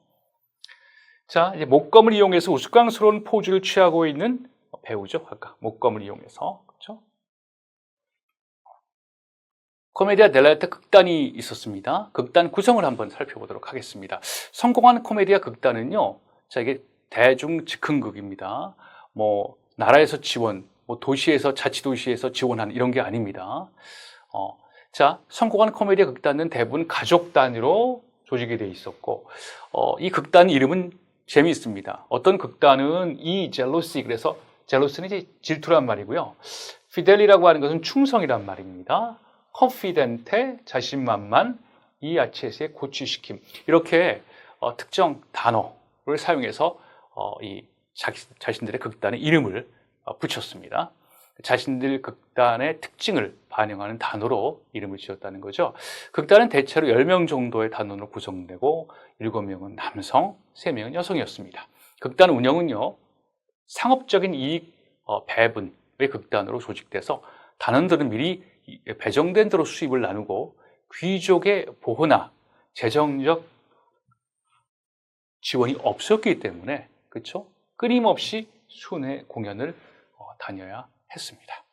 자, 이제 목검을 이용해서 우스꽝스러운 포즈를 취하고 있는 배우죠. 아까 목검을 이용해서. 그렇죠? 코메디아 델라르테 극단이 있었습니다. 극단 구성을 한번 살펴보도록 하겠습니다. 성공한 코메디아 극단은요, 자, 이게 대중 즉흥극입니다. 뭐, 나라에서 지원, 뭐, 도시에서, 자치도시에서 지원하는 이런 게 아닙니다. 자, 성공한 코메디아 극단은 대부분 가족 단위로 조직이 되어 있었고, 이 극단 이름은 재미있습니다. 어떤 극단은 이 젤로시, 그래서 젤로스는 이제 질투란 말이고요. 피델이라고 하는 것은 충성이란 말입니다. 컨피덴테, 자신만만, 이 아치에스의 고취시킴. 이렇게 특정 단어를 사용해서 이 자신들의 극단의 이름을 붙였습니다. 자신들 극단의 특징을 반영하는 단어로 이름을 지었다는 거죠. 극단은 대체로 10명 정도의 단원으로 구성되고 7명은 남성, 3명은 여성이었습니다. 극단 운영은요, 상업적인 이익 배분의 극단으로 조직돼서 단원들은 미리 배정된 대로 수입을 나누고 귀족의 보호나 재정적 지원이 없었기 때문에, 그렇죠? 끊임없이 순회 공연을 다녀야 했습니다.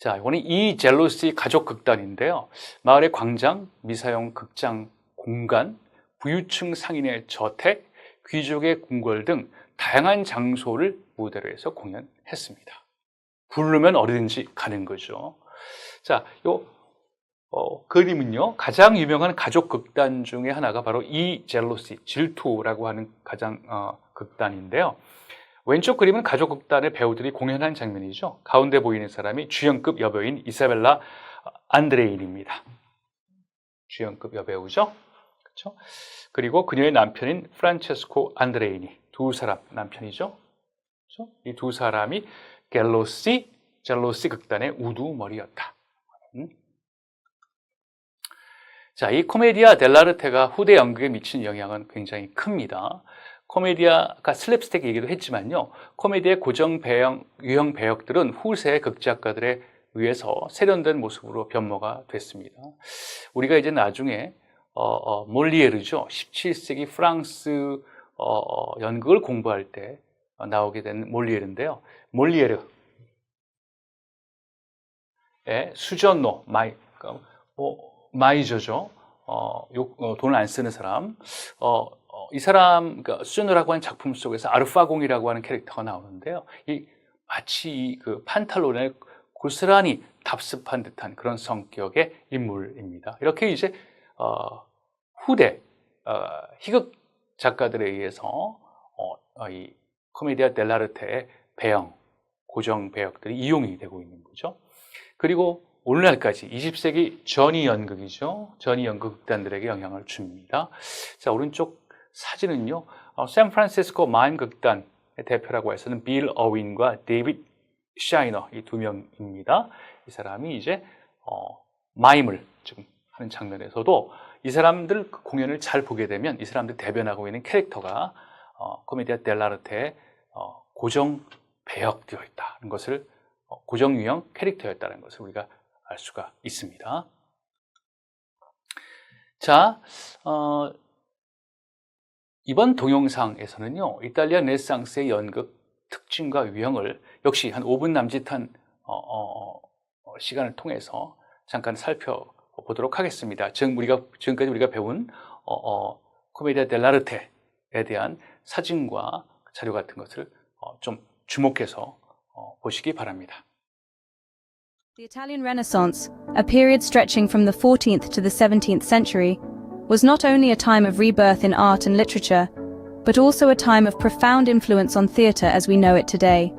자, 이거는 이 젤로시 가족 극단인데요. 마을의 광장, 미사용 극장 공간, 부유층 상인의 저택, 귀족의 궁궐 등 다양한 장소를 무대로 해서 공연했습니다. 부르면 어디든지 가는 거죠. 자, 요 그림은요, 가장 유명한 가족 극단 중에 하나가 바로 이 젤로시, 질투라고 하는 가장 극단인데요. 왼쪽 그림은 가족 극단의 배우들이 공연한 장면이죠. 가운데 보이는 사람이 주연급 여배우인 이사벨라 안드레인입니다. 주연급 여배우죠. 그렇죠? 그리고 그녀의 남편인 프란체스코 안드레이니, 두 사람 남편이죠. 그렇죠? 이 두 사람이 젤로시 극단의 우두머리였다. 자, 이 코메디아 델라르테가 후대 연극에 미친 영향은 굉장히 큽니다. 코메디아가 슬랩스틱 얘기도 했지만요, 코미디의 고정 유형 배역들은 후세 극작가들에 의해서 세련된 모습으로 변모가 됐습니다. 우리가 이제 나중에 몰리에르죠, 17세기 프랑스 연극을 공부할 때 나오게 된 몰리에르인데요. 몰리에르의 수전노 마이저죠. 돈을 안 쓰는 사람. 이 사람, 그러니까 수전노라고 하는 작품 속에서 아르파공이라고 하는 캐릭터가 나오는데요. 마치 그 판탈론에 고스란히 답습한 듯한 그런 성격의 인물입니다. 이렇게 이제 후대 희극 작가들에 의해서 이 코메디아 델라르테의 배역, 고정 배역들이 이용이 되고 있는 거죠. 그리고 오늘날까지 20세기 전위 연극이죠. 전위 연극 극단들에게 영향을 줍니다. 자, 오른쪽 사진은요, 샌프란시스코 마임 극단의 대표라고 해서는 빌 어윈과 데이빗 샤이너, 이 두 명입니다. 이 사람이 이제 마임을 지금 하는 장면에서도 이 사람들 공연을 잘 보게 되면 이 사람들 대변하고 있는 캐릭터가 코메디아 델라르테의 고정 배역되어 있다는 것을, 고정 유형 캐릭터였다는 것을 우리가 알 수가 있습니다. 자, 이번 동영상에서는요, 이탈리아 르네상스의 연극 특징과 유형을 역시 한 5분 남짓한 시간을 통해서 잠깐 살펴보도록 하겠습니다. 지금까지 우리가 배운 코메디아 델라르테에 대한 사진과 자료 같은 것을 좀 주목해서 보시기 바랍니다. The Italian Renaissance, a period stretching from the 14th to the 17th century, was not only a time of rebirth in art and literature, but also a time of profound influence on theatre as we know it today.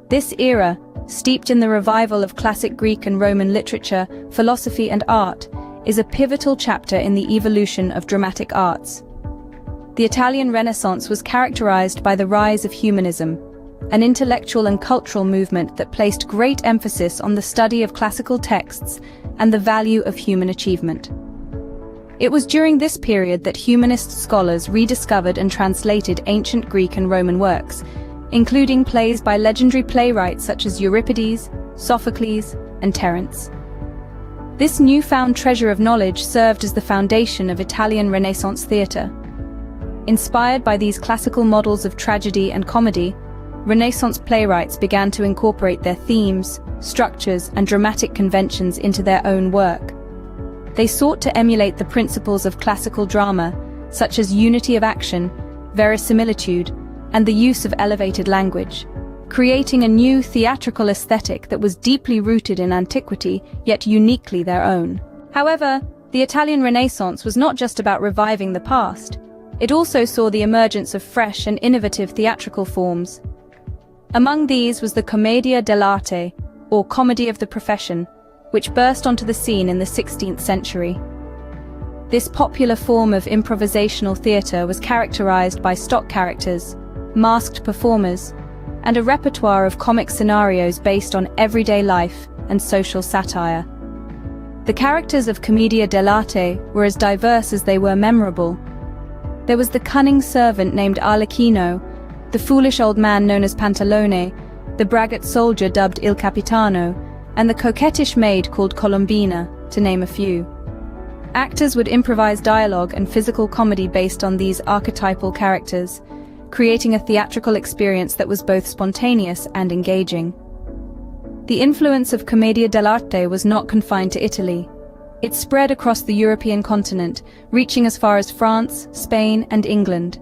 This era, steeped in the revival of classic Greek and Roman literature, philosophy and art, is a pivotal chapter in the evolution of dramatic arts. The Italian Renaissance was characterized by the rise of humanism, an intellectual and cultural movement that placed great emphasis on the study of classical texts and the value of human achievement. It was during this period that humanist scholars rediscovered and translated ancient Greek and Roman works, including plays by legendary playwrights such as Euripides, Sophocles, and Terence. This newfound treasure of knowledge served as the foundation of Italian Renaissance theatre, Inspired by these classical models of tragedy and comedy, Renaissance playwrights began to incorporate their themes, structures, and dramatic conventions into their own work. They sought to emulate the principles of classical drama, such as unity of action, verisimilitude, and the use of elevated language, creating a new theatrical aesthetic that was deeply rooted in antiquity, yet uniquely their own. However, the Italian Renaissance was not just about reviving the past. It also saw the emergence of fresh and innovative theatrical forms. Among these was the Commedia dell'arte, or comedy of the profession, which burst onto the scene in the 16th century. This popular form of improvisational theatre was characterized by stock characters, masked performers, and a repertoire of comic scenarios based on everyday life and social satire. The characters of Commedia dell'arte were as diverse as they were memorable. There was the cunning servant named Arlecchino, the foolish old man known as Pantalone, the braggart soldier dubbed Il Capitano, and the coquettish maid called Colombina, to name a few. Actors would improvise dialogue and physical comedy based on these archetypal characters, creating a theatrical experience that was both spontaneous and engaging. The influence of Commedia dell'arte was not confined to Italy. It spread across the European continent, reaching as far as France, Spain, and England.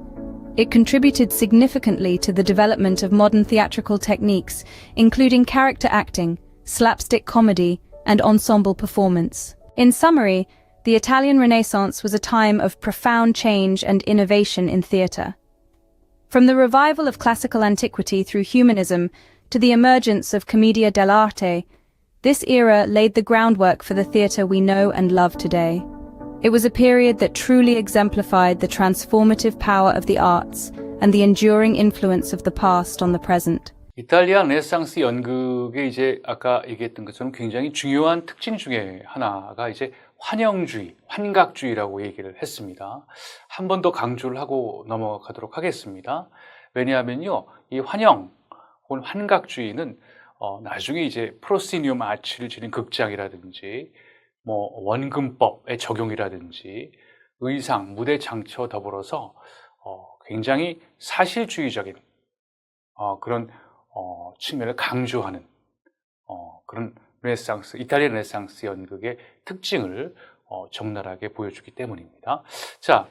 It contributed significantly to the development of modern theatrical techniques, including character acting, slapstick comedy, and ensemble performance. In summary, the Italian Renaissance was a time of profound change and innovation in theatre. From the revival of classical antiquity through humanism to the emergence of Commedia dell'arte, this era laid the groundwork for the theatre we know and love today. It was a period that truly exemplified the transformative power of the arts and the enduring influence of the past on the present. 이탈리아 르네상스 연극의 이제 아까 얘기했던 것처럼 굉장히 중요한 특징 중에 하나가 이제 환영주의, 환각주의라고 얘기를 했습니다. 한 번 더 강조를 하고 넘어가도록 하겠습니다. 왜냐하면요, 이 환영 혹은 환각주의는 나중에 이제 프로시니움 아치를 지닌 극장이라든지 뭐 원근법의 적용이라든지 의상, 무대 장치와 더불어서 굉장히 사실주의적인 그런 측면을 강조하는 그런 르네상스, 이탈리아 르네상스 연극의 특징을 적나라하게 보여주기 때문입니다. 자,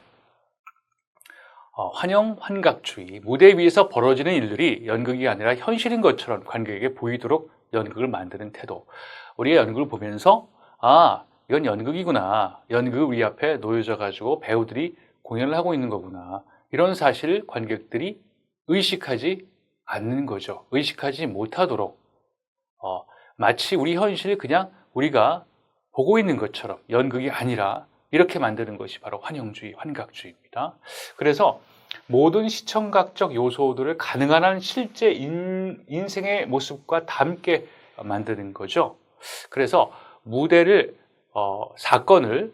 환영, 환각주의, 무대 위에서 벌어지는 일들이 연극이 아니라 현실인 것처럼 관객에게 보이도록 연극을 만드는 태도. 우리가 연극을 보면서 이건 연극이구나. 연극이 우리 앞에 놓여져 가지고 배우들이 공연을 하고 있는 거구나. 이런 사실을 관객들이 의식하지 않는 거죠. 의식하지 못하도록 마치 우리 현실을 그냥 우리가 보고 있는 것처럼 연극이 아니라 이렇게 만드는 것이 바로 환영주의, 환각주의입니다. 그래서 모든 시청각적 요소들을 가능한 한 실제 인생의 모습과 닮게 만드는 거죠. 그래서 무대를 사건을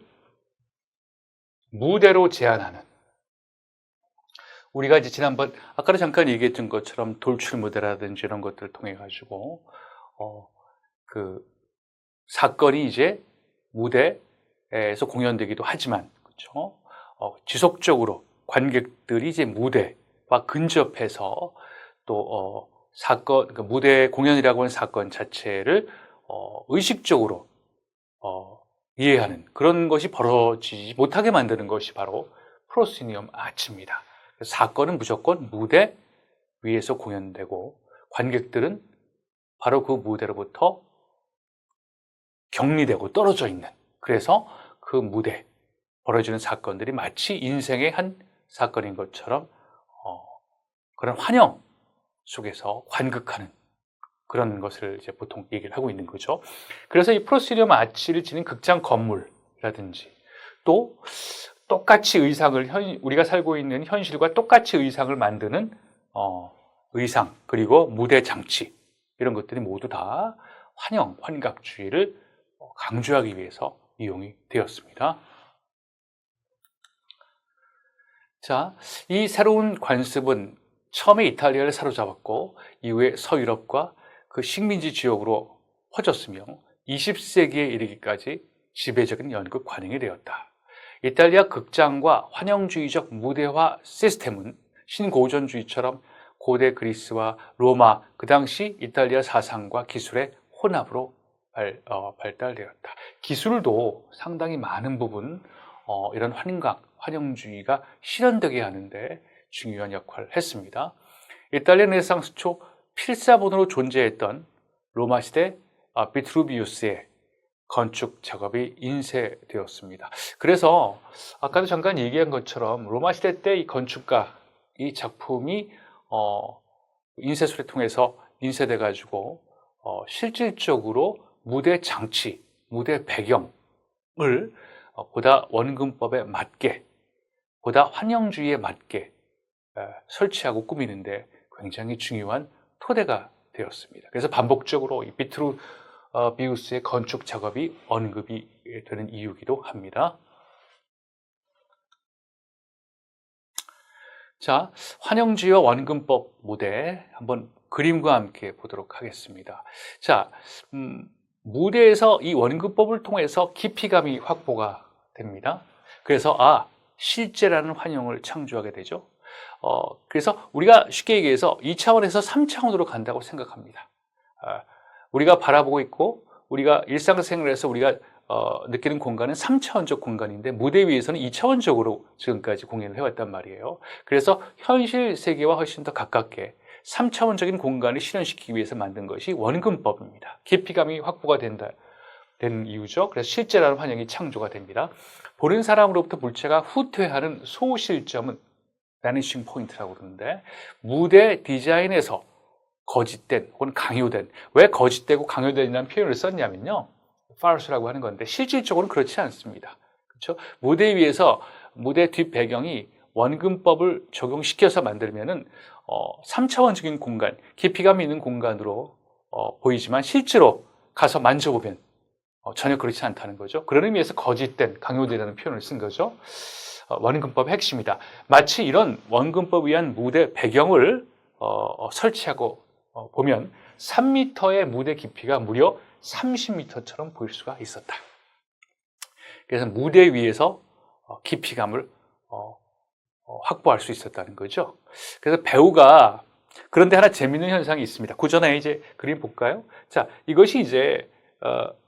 무대로 제안하는, 우리가 이제 지난번 아까도 잠깐 얘기했던 것처럼 돌출 무대라든지 이런 것들을 통해 가지고 그 사건이 이제 무대에서 공연되기도 하지만, 그렇죠? 지속적으로 관객들이 이제 무대와 근접해서 또 사건, 그러니까 무대 공연이라고 하는 사건 자체를 의식적으로 이해하는 그런 것이 벌어지지 못하게 만드는 것이 바로 프로시니움 아치입니다. 사건은 무조건 무대 위에서 공연되고 관객들은 바로 그 무대로부터 격리되고 떨어져 있는, 그래서 그 무대, 벌어지는 사건들이 마치 인생의 한 사건인 것처럼 그런 환영 속에서 관극하는 그런 것을 이제 보통 얘기를 하고 있는 거죠. 그래서 이 프로시니움 아치를 지닌 극장 건물이라든지 또 똑같이 의상을 우리가 살고 있는 현실과 똑같이 의상을 만드는 의상, 그리고 무대 장치, 이런 것들이 모두 다 환영, 환각주의를 강조하기 위해서 이용이 되었습니다. 자, 이 새로운 관습은 처음에 이탈리아를 사로잡았고 이후에 서유럽과 그 식민지 지역으로 퍼졌으며 20세기에 이르기까지 지배적인 연극 관행이 되었다. 이탈리아 극장과 환영주의적 무대화 시스템은 신고전주의처럼 고대 그리스와 로마, 그 당시 이탈리아 사상과 기술의 혼합으로 발달되었다. 기술도 상당히 많은 부분 이런 환영주의가 실현되게 하는데 중요한 역할을 했습니다. 이탈리아 르네상스 초 필사본으로 존재했던 로마 시대 비트루비우스의 건축 작업이 인쇄되었습니다. 그래서 아까도 잠깐 얘기한 것처럼 로마 시대 때 이 건축가 이 작품이 인쇄술을 통해서 인쇄돼 가지고 실질적으로 무대 장치, 무대 배경을 보다 원근법에 맞게, 보다 환영주의에 맞게 설치하고 꾸미는데 굉장히 중요한 토대가 되었습니다. 그래서 반복적으로 이 비트루비우스의 건축 작업이 언급이 되는 이유이기도 합니다. 자, 환영주의와 원근법 무대 한번 그림과 함께 보도록 하겠습니다. 자, 무대에서 이 원근법을 통해서 깊이감이 확보가 됩니다. 그래서 실제라는 환영을 창조하게 되죠. 그래서 우리가 쉽게 얘기해서 2차원에서 3차원으로 간다고 생각합니다. 우리가 바라보고 있고 우리가 일상생활에서 우리가 느끼는 공간은 3차원적 공간인데 무대 위에서는 2차원적으로 지금까지 공연을 해왔단 말이에요. 그래서 현실 세계와 훨씬 더 가깝게 3차원적인 공간을 실현시키기 위해서 만든 것이 원근법입니다. 깊이감이 확보가 되는 이유죠. 그래서 실제라는 환영이 창조가 됩니다. 보는 사람으로부터 물체가 후퇴하는 소실점은 바니싱 포인트라고 그러는데 무대 디자인에서 거짓된 혹은 강요된, 왜 거짓되고 강요된이라는 표현을 썼냐면요, false라고 하는 건데 실질적으로는 그렇지 않습니다. 그렇죠? 무대 위에서 무대 뒷 배경이 원근법을 적용시켜서 만들면은 3차원적인 공간, 깊이감 있는 공간으로 보이지만 실제로 가서 만져보면 전혀 그렇지 않다는 거죠. 그런 의미에서 거짓된, 강요된이라는 표현을 쓴 거죠. 원근법의 핵심이다. 마치 이런 원근법 위한 무대 배경을 설치하고 보면 3m의 무대 깊이가 무려 30m처럼 보일 수가 있었다. 그래서 무대 위에서 깊이감을 확보할 수 있었다는 거죠. 그래서 배우가, 그런데 하나 재미있는 현상이 있습니다. 그 전에 이제 그림 볼까요? 자, 이것이 이제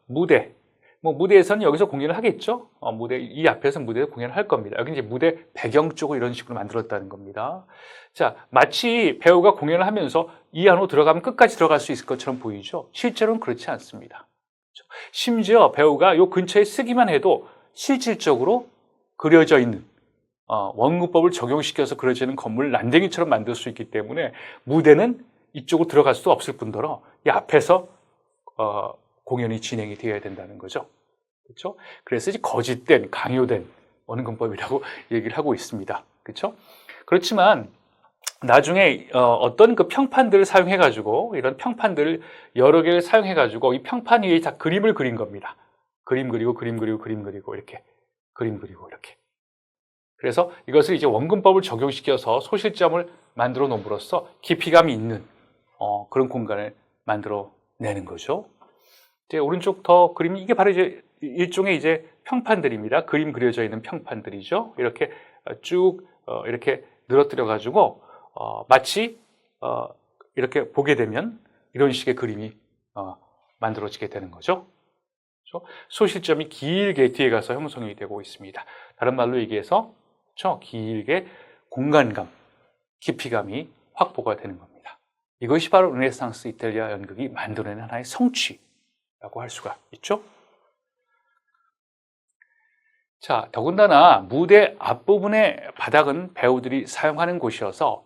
무대. 무대에서는 여기서 공연을 하겠죠? 무대, 이 앞에서 무대에서 공연을 할 겁니다. 여기 이제 무대 배경 쪽을 이런 식으로 만들었다는 겁니다. 자, 마치 배우가 공연을 하면서 이 안으로 들어가면 끝까지 들어갈 수 있을 것처럼 보이죠? 실제로는 그렇지 않습니다. 심지어 배우가 요 근처에 쓰기만 해도 실질적으로 그려져 있는, 원근법을 적용시켜서 그려져 있는 건물을 난쟁이처럼 만들 수 있기 때문에 무대는 이쪽으로 들어갈 수 없을 뿐더러 이 앞에서 공연이 진행이 되어야 된다는 거죠. 그렇죠? 그래서 이제 거짓된, 강요된 원근법이라고 얘기를 하고 있습니다. 그렇죠? 그렇지만 나중에 어떤 그 평판들을 사용해가지고, 이런 평판들을 여러 개를 사용해가지고 이 평판 위에 다 그림을 그린 겁니다. 그림 그리고 그림 그리고 그림 그리고 이렇게, 그림 그리고 이렇게. 그래서 이것을 이제 원근법을 적용시켜서 소실점을 만들어 놓음으로써 깊이감이 있는 그런 공간을 만들어 내는 거죠. 이제 오른쪽 더 그림이, 이게 바로 이제 일종의 이제 평판들입니다. 그림 그려져 있는 평판들이죠. 이렇게 쭉 이렇게 늘어뜨려 가지고 마치 이렇게 보게 되면 이런 식의 그림이 만들어지게 되는 거죠. 그렇죠? 소실점이 길게 뒤에 가서 형성이 되고 있습니다. 다른 말로 얘기해서 그렇죠? 길게 공간감, 깊이감이 확보가 되는 겁니다. 이것이 바로 르네상스 이탈리아 연극이 만들어낸 하나의 성취라고 할 수가 있죠. 자, 더군다나 무대 앞부분의 바닥은 배우들이 사용하는 곳이어서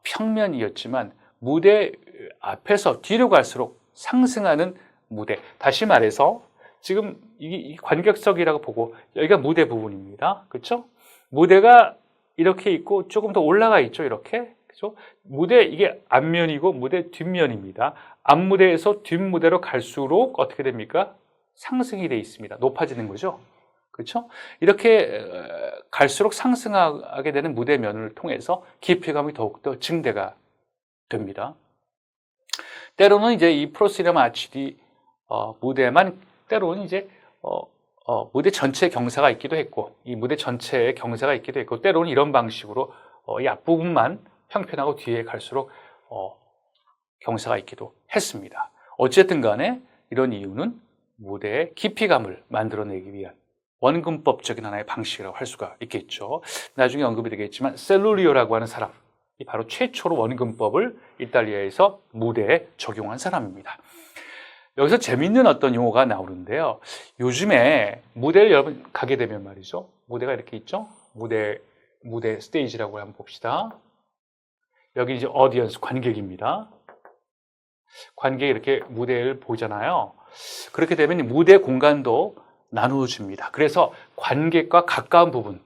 평면이었지만 무대 앞에서 뒤로 갈수록 상승하는 무대, 다시 말해서 지금 이 관객석이라고 보고 여기가 무대 부분입니다. 그렇죠? 무대가 이렇게 있고 조금 더 올라가 있죠. 이렇게. 그렇죠? 무대, 이게 앞면이고 무대 뒷면입니다. 앞무대에서 뒷무대로 갈수록 어떻게 됩니까? 상승이 돼 있습니다. 높아지는 거죠. 그렇죠? 이렇게 갈수록 상승하게 되는 무대면을 통해서 깊이감이 더욱더 증대가 됩니다. 때로는 이제 이 프로시럼 아치디 무대만 때로는 이제 무대 전체에 경사가 있기도 했고, 이 무대 전체에 경사가 있기도 했고, 때로는 이런 방식으로 이 앞부분만 평평하고 뒤에 갈수록 경사가 있기도 했습니다. 어쨌든 간에 이런 이유는 무대의 깊이감을 만들어내기 위한 원근법적인 하나의 방식이라고 할 수가 있겠죠. 나중에 언급이 되겠지만 셀루리오라고 하는 사람이 바로 최초로 원근법을 이탈리아에서 무대에 적용한 사람입니다. 여기서 재밌는 어떤 용어가 나오는데요. 요즘에 무대를 여러분 가게 되면 말이죠. 무대가 이렇게 있죠. 무대 스테이지라고 한번 봅시다. 여기 이제 어디언스 관객입니다. 관객이 이렇게 무대를 보잖아요. 그렇게 되면 무대 공간도 나누어집니다. 그래서 관객과 가까운 부분을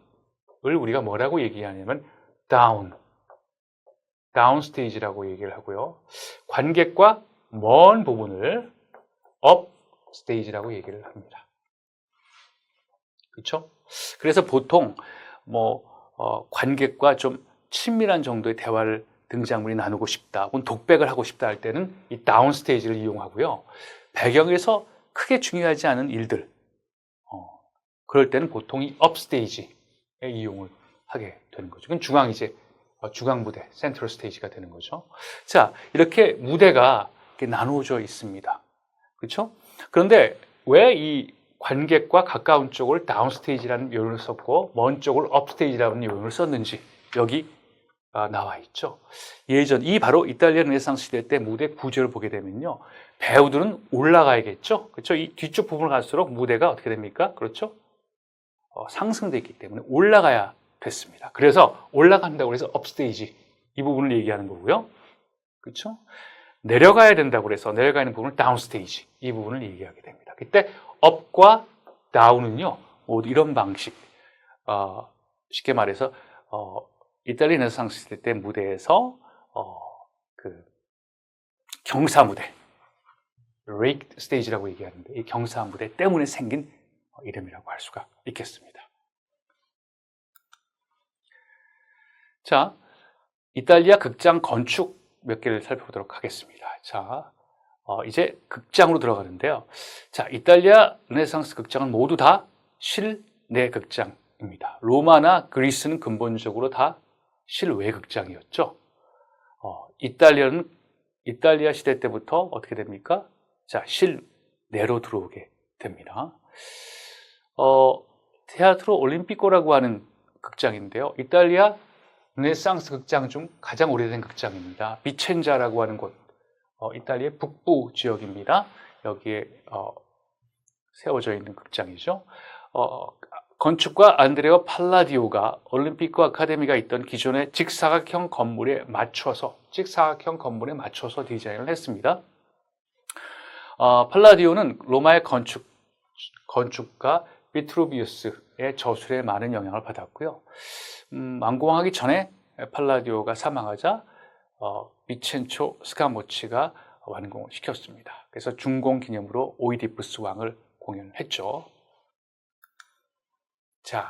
우리가 뭐라고 얘기하냐면 다운 스테이지라고 얘기를 하고요. 관객과 먼 부분을 업 스테이지라고 얘기를 합니다. 그렇죠? 그래서 보통 관객과 좀 친밀한 정도의 대화를 등장물이 나누고 싶다, 혹은 독백을 하고 싶다 할 때는 이 다운 스테이지를 이용하고요. 배경에서 크게 중요하지 않은 일들, 그럴 때는 보통 이 업 스테이지에 이용을 하게 되는 거죠. 그건 중앙 무대, 센트럴 스테이지가 되는 거죠. 자, 이렇게 무대가 이렇게 나누어져 있습니다. 그렇죠? 그런데 왜 이 관객과 가까운 쪽을 다운 스테이지라는 요령을 썼고 먼 쪽을 업 스테이지라는 요령을 썼는지 여기 나와 있죠. 이 바로 이탈리아 르네상스 시대 때 무대 구조를 보게 되면요, 배우들은 올라가야겠죠. 그렇죠? 이 뒤쪽 부분을 갈수록 무대가 어떻게 됩니까? 그렇죠? 상승되어 있기 때문에 올라가야 됐습니다. 그래서 올라간다고 해서 업 스테이지 이 부분을 얘기하는 거고요. 그렇죠? 내려가야 된다고 해서 내려가 있는 부분을 다운 스테이지 이 부분을 얘기하게 됩니다. 그때 업과 다운은요, 모두 이런 방식, 쉽게 말해서 이탈리아 르네상스 시대 때 무대에서 경사 무대, 레이크 스테이지라고 얘기하는데 이 경사 무대 때문에 생긴 이름이라고 할 수가 있겠습니다. 자, 이탈리아 극장 건축 몇 개를 살펴보도록 하겠습니다. 자, 이제 극장으로 들어가는데요. 자, 이탈리아 르네상스 극장은 모두 다 실내 극장입니다. 로마나 그리스는 근본적으로 다 실외 극장이었죠. 이탈리아 시대 때부터 어떻게 됩니까? 자, 실내로 들어오게 됩니다. 테아트로 올림피코라고 하는 극장인데요. 이탈리아 르네상스 극장 중 가장 오래된 극장입니다. 비첸자라고 하는 곳, 이탈리아 북부 지역입니다. 여기에 세워져 있는 극장이죠. 건축가 안드레오 팔라디오가 올림피코 아카데미가 있던 기존의 직사각형 건물에 맞춰서 디자인을 했습니다. 팔라디오는 로마의 건축가 비트루비우스의 저술에 많은 영향을 받았고요. 완공하기 전에 팔라디오가 사망하자 비첸초 스카모치가 완공을 시켰습니다. 그래서 준공 기념으로 오이디푸스 왕을 공연했죠. 자,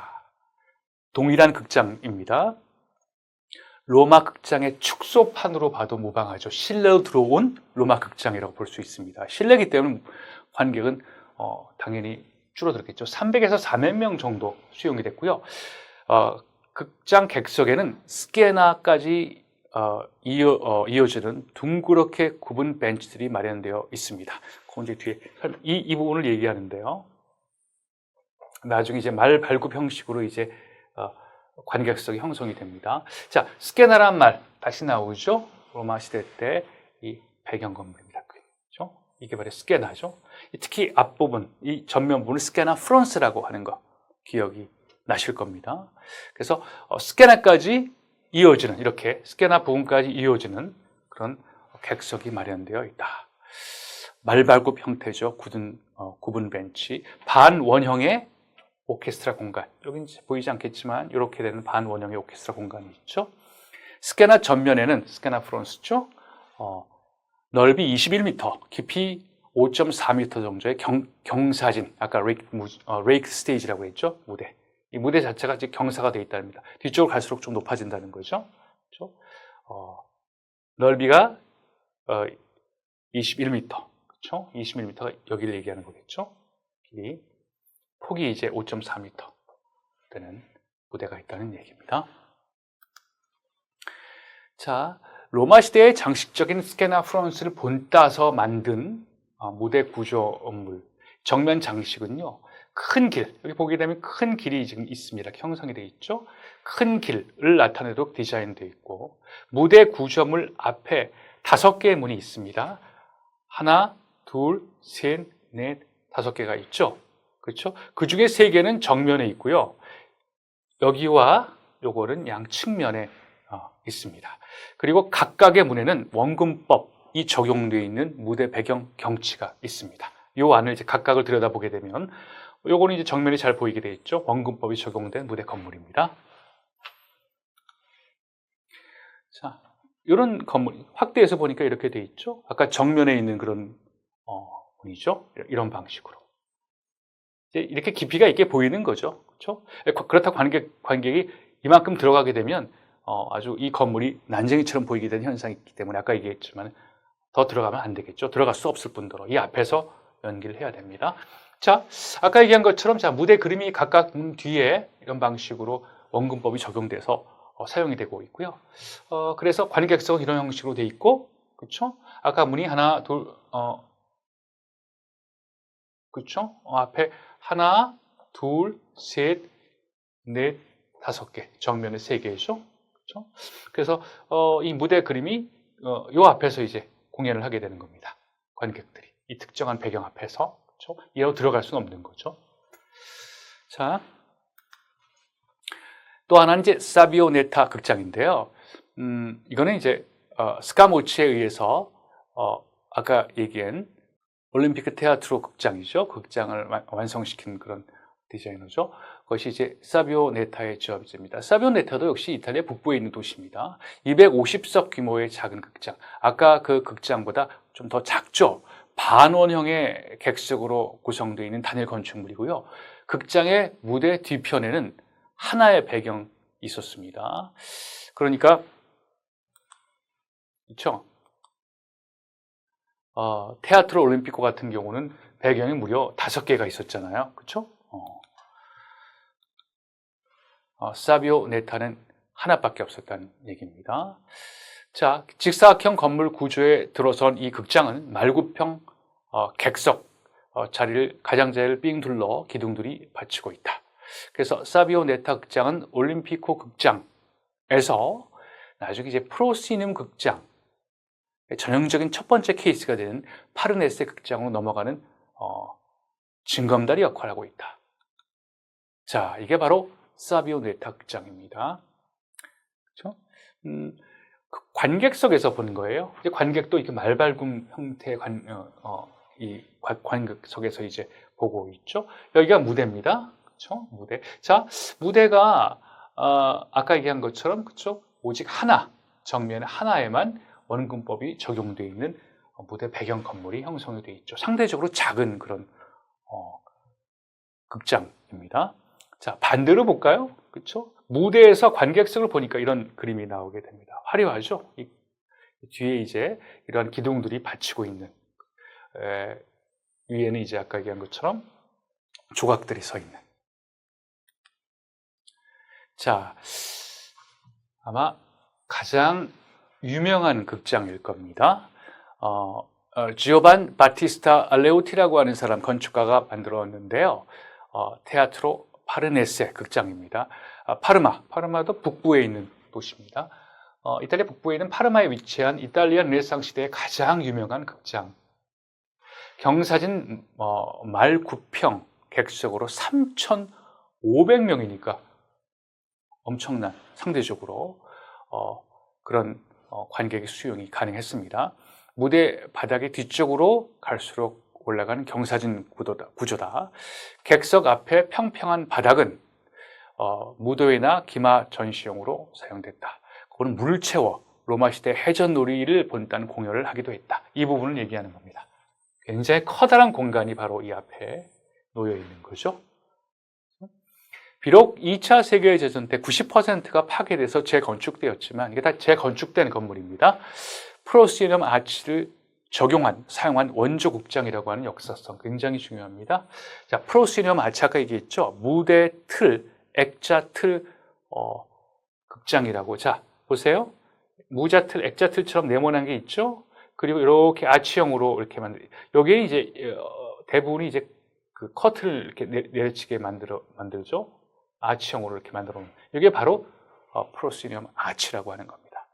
동일한 극장입니다. 로마 극장의 축소판으로 봐도 무방하죠. 실내로 들어온 로마 극장이라고 볼 수 있습니다. 실내이기 때문에 관객은 당연히 줄어들었겠죠. 300에서 400명 정도 수용이 됐고요. 극장 객석에는 스케나까지 이어지는 둥그렇게 굽은 벤치들이 마련되어 있습니다. 그 이제 뒤에 이 부분을 얘기하는데요. 나중에 이제 말 발굽 형식으로 이제 관객석이 형성이 됩니다. 자, 스케나란 말 다시 나오죠. 로마 시대 때 이 배경 건물입니다. 그렇죠? 이게 바로 스케나죠. 특히 앞부분, 이 전면 부분을 스케나 프런스라고 하는 거 기억이 나실 겁니다. 그래서 스케나까지 이어지는, 이렇게 스케나 부분까지 이어지는 그런 객석이 마련되어 있다. 말발굽 형태죠. 굽은 벤치, 반원형의 오케스트라 공간. 여기 보이지 않겠지만 이렇게 되는 반원형의 오케스트라 공간이 있죠. 스케나 전면에는 스케나 프론스죠. 넓이 21m, 깊이 5.4m 정도의 경사진, 아까 레이크 스테이지라고 했죠. 무대. 이 무대 자체가 이제 경사가 되어 있답니다. 뒤쪽으로 갈수록 좀 높아진다는 거죠. 그렇죠? 넓이가 21m, 그렇죠? 21m가 여기를 얘기하는 거겠죠. 길이. 폭이 이제 5.4m 되는 무대가 있다는 얘기입니다. 자, 로마 시대의 장식적인 스케나 프론스를 본따서 만든 무대 구조물, 정면 장식은요, 큰 길, 여기 보게 되면 큰 길이 지금 있습니다. 형성이 되어 있죠. 큰 길을 나타내도록 디자인되어 있고, 무대 구조물 앞에 5개의 문이 있습니다. 하나, 둘, 셋, 넷, 5개가 있죠. 그렇죠? 그 중에 3개는 정면에 있고요. 여기와 요거는 양측면에 있습니다. 그리고 각각의 문에는 원근법이 적용되어 있는 무대 배경 경치가 있습니다. 요 안을 이제 각각을 들여다보게 되면 요거는 이제 정면이 잘 보이게 되어 있죠. 원근법이 적용된 무대 건물입니다. 자, 이런 건물 확대해서 보니까 이렇게 되어 있죠. 아까 정면에 있는 그런 문이죠. 이런 방식으로 이제 이렇게 깊이가 있게 보이는 거죠. 그렇죠? 그렇다고 관객이 이만큼 들어가게 되면 아주 이 건물이 난쟁이처럼 보이게 되는 현상이 있기 때문에 아까 얘기했지만 더 들어가면 안 되겠죠. 들어갈 수 없을 뿐더러 이 앞에서 연기를 해야 됩니다. 자, 아까 얘기한 것처럼 자, 무대 그림이 각각 문 뒤에 이런 방식으로 원근법이 적용돼서 사용이 되고 있고요. 그래서 관객석은 이런 형식으로 돼 있고, 그렇죠? 아까 문이 하나, 둘, 그렇죠? 앞에 하나, 둘, 셋, 넷, 5개, 정면에 3개죠. 그렇죠? 그래서 이 무대 그림이 요 앞에서 이제 공연을 하게 되는 겁니다. 관객들이 이 특정한 배경 앞에서, 그렇죠? 이로 들어갈 수는 없는 거죠. 자, 또 하나는 이제 사비오네타 극장인데요. 이거는 이제 스카모치에 의해서 아까 얘기한 올림피크 테아트로 극장이죠. 극장을 완성시킨 그런 디자이너죠. 그것이 이제 사비오네타의 지어집니다. 사비오네타도 역시 이탈리아 북부에 있는 도시입니다. 250석 규모의 작은 극장. 아까 그 극장보다 좀 더 작죠. 반원형의 객석으로 구성되어 있는 단일 건축물이고요. 극장의 무대 뒤편에는 하나의 배경이 있었습니다. 그러니까 그렇죠. 테아트로 올림피코 같은 경우는 배경이 무려 5개가 있었잖아요. 그렇죠? 사비오네타는 하나밖에 없었다는 얘기입니다. 자, 직사각형 건물 구조에 들어선 이 극장은 말구평 객석 가장자리를 삥 둘러 기둥들이 받치고 있다. 그래서 사비오네타 극장은 올림피코 극장에서 나중에 이제 프로시늄 극장, 전형적인 첫 번째 케이스가 되는 파르네세 극장으로 넘어가는 징검다리 역할을 하고 있다. 자, 이게 바로 사비오네타 극장입니다. 그렇죠? 관객석에서 보는 거예요. 이제 관객도 이렇게 말발굽 형태의 이 관객석에서 이제 보고 있죠. 여기가 무대입니다. 그렇죠? 무대. 자, 무대가 아까 얘기한 것처럼 그렇죠? 오직 하나, 정면 하나에만 원근법이 적용되어 있는 무대 배경 건물이 형성이 되어 있죠. 상대적으로 작은 그런 극장입니다. 자, 반대로 볼까요? 그렇죠? 무대에서 관객석을 보니까 이런 그림이 나오게 됩니다. 화려하죠? 이 뒤에 이제 이러한 기둥들이 받치고 있는 위에는 이제 아까 얘기한 것처럼 조각들이 서 있는. 자, 아마 가장 유명한 극장일 겁니다. 지오반 바티스타 알레오티라고 하는 사람 건축가가 만들었는데요. 테아트로 파르네세 극장입니다. 파르마도 북부에 있는 도시입니다. 이탈리아 북부에 있는 파르마에 위치한 이탈리아 르네상 시대의 가장 유명한 극장. 경사진 말 9평 객석으로 3,500명이니까 엄청난 상대적으로 그런 관객의 수용이 가능했습니다. 무대 바닥의 뒤쪽으로 갈수록 올라가는 경사진 구조다. 객석 앞에 평평한 바닥은 무도회나 기마 전시용으로 사용됐다. 그거는 물을 채워 로마 시대 해전 놀이를 본다는 공연을 하기도 했다. 이 부분을 얘기하는 겁니다. 굉장히 커다란 공간이 바로 이 앞에 놓여 있는 거죠. 비록 2차 세계대전 때 90%가 파괴돼서 재건축되었지만 이게 다 재건축된 건물입니다. 프로시넘 아치를 사용한 원조 극장이라고 하는 역사성 굉장히 중요합니다. 자, 프로시니엄 아치 아까 얘기했죠. 무대 틀, 액자 틀, 극장이라고. 자, 보세요. 무자 틀, 액자 틀처럼 네모난 게 있죠. 그리고 이렇게 아치형으로 이렇게 여기에 이제 대부분이 이제 그 커튼을 이렇게 내려치게 만들죠. 아치형으로 이렇게 만들어 놓은. 이게 바로 프로시니엄 아치라고 하는 겁니다.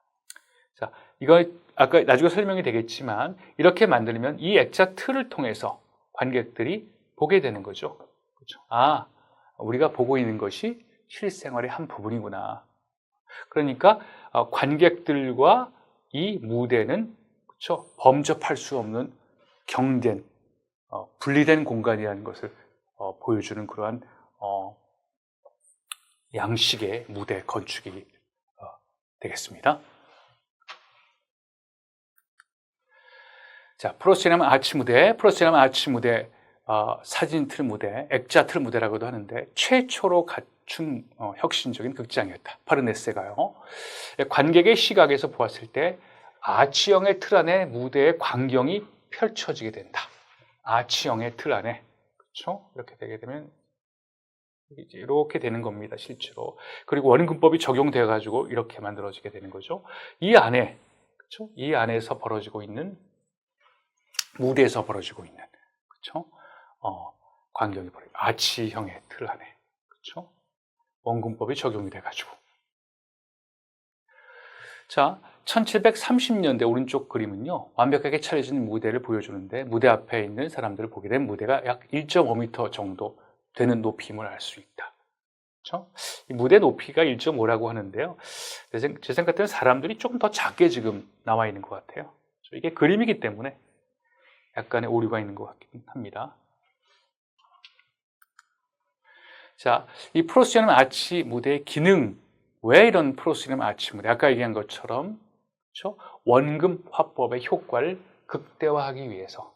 자, 이거 아까 나중에 설명이 되겠지만 이렇게 만들면 이 액자 틀을 통해서 관객들이 보게 되는 거죠. 그렇죠? 아, 우리가 보고 있는 것이 실생활의 한 부분이구나. 그러니까 관객들과 이 무대는 그렇죠? 범접할 수 없는 경된 분리된 공간이라는 것을 보여주는 그러한 양식의 무대 건축이 되겠습니다. 자, 프로시니엄 아치 무대, 사진 틀 무대, 액자 틀 무대라고도 하는데 최초로 갖춘 혁신적인 극장이었다. 파르네세가요. 관객의 시각에서 보았을 때 아치형의 틀 안에 무대의 광경이 펼쳐지게 된다. 아치형의 틀 안에. 그렇죠? 이렇게 되게 되면 이제 이렇게 되는 겁니다, 실제로. 그리고 원근법이 적용되어 가지고 이렇게 만들어지게 되는 거죠. 이 안에, 그렇죠? 이 안에서 벌어지고 있는 무대에서 벌어지고 있는, 그렇죠? 광경이 벌어지고 아치형의 틀 안에, 그렇죠? 원근법이 적용이 돼 가지고. 자, 1730년대 오른쪽 그림은요, 완벽하게 차려진 무대를 보여주는데 무대 앞에 있는 사람들을 보게 되면 무대가 약 1.5m 정도 되는 높이임을 알 수 있다. 그렇죠? 이 무대 높이가 1.5라고 하는데요. 제 생각 때는 사람들이 조금 더 작게 지금 나와 있는 것 같아요. 이게 그림이기 때문에 약간의 오류가 있는 것 같긴 합니다. 자, 이 프로시니엄 아치 무대의 기능, 왜 이런 프로시니엄 아치 무대? 아까 얘기한 것처럼 그렇죠? 원금 화법의 효과를 극대화하기 위해서,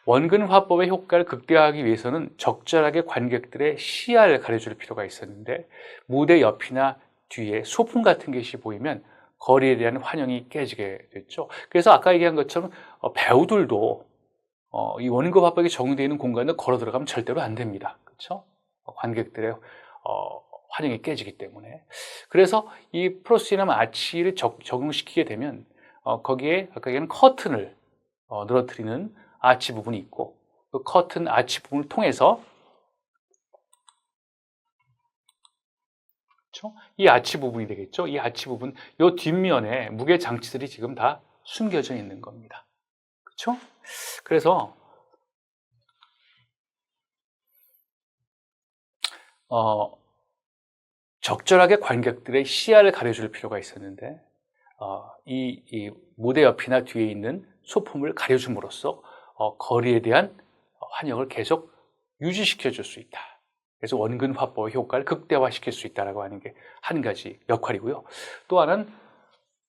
원근 화법의 효과를 극대화하기 위해서는 적절하게 관객들의 시야를 가려줄 필요가 있었는데 무대 옆이나 뒤에 소품 같은 것이 보이면 거리에 대한 환영이 깨지게 됐죠. 그래서 아까 얘기한 것처럼 배우들도 이 원근 화법이 적용되어 있는 공간에 걸어 들어가면 절대로 안 됩니다. 그렇죠? 관객들의 환영이 깨지기 때문에. 그래서 이 프로시니엄 아치를 적용시키게 되면 거기에 아까 얘기한 커튼을 늘어뜨리는 아치 부분이 있고 그 커튼 아치 부분을 통해서 그렇죠? 이 아치 부분이 되겠죠. 이 아치 부분, 이 뒷면에 무게 장치들이 지금 다 숨겨져 있는 겁니다. 그렇죠? 그래서 적절하게 관객들의 시야를 가려줄 필요가 있었는데 이 무대 옆이나 뒤에 있는 소품을 가려줌으로써 거리에 대한 환영을 계속 유지시켜 줄 수 있다. 그래서 원근 화법의 효과를 극대화시킬 수 있다라고 하는 게 한 가지 역할이고요. 또 하나는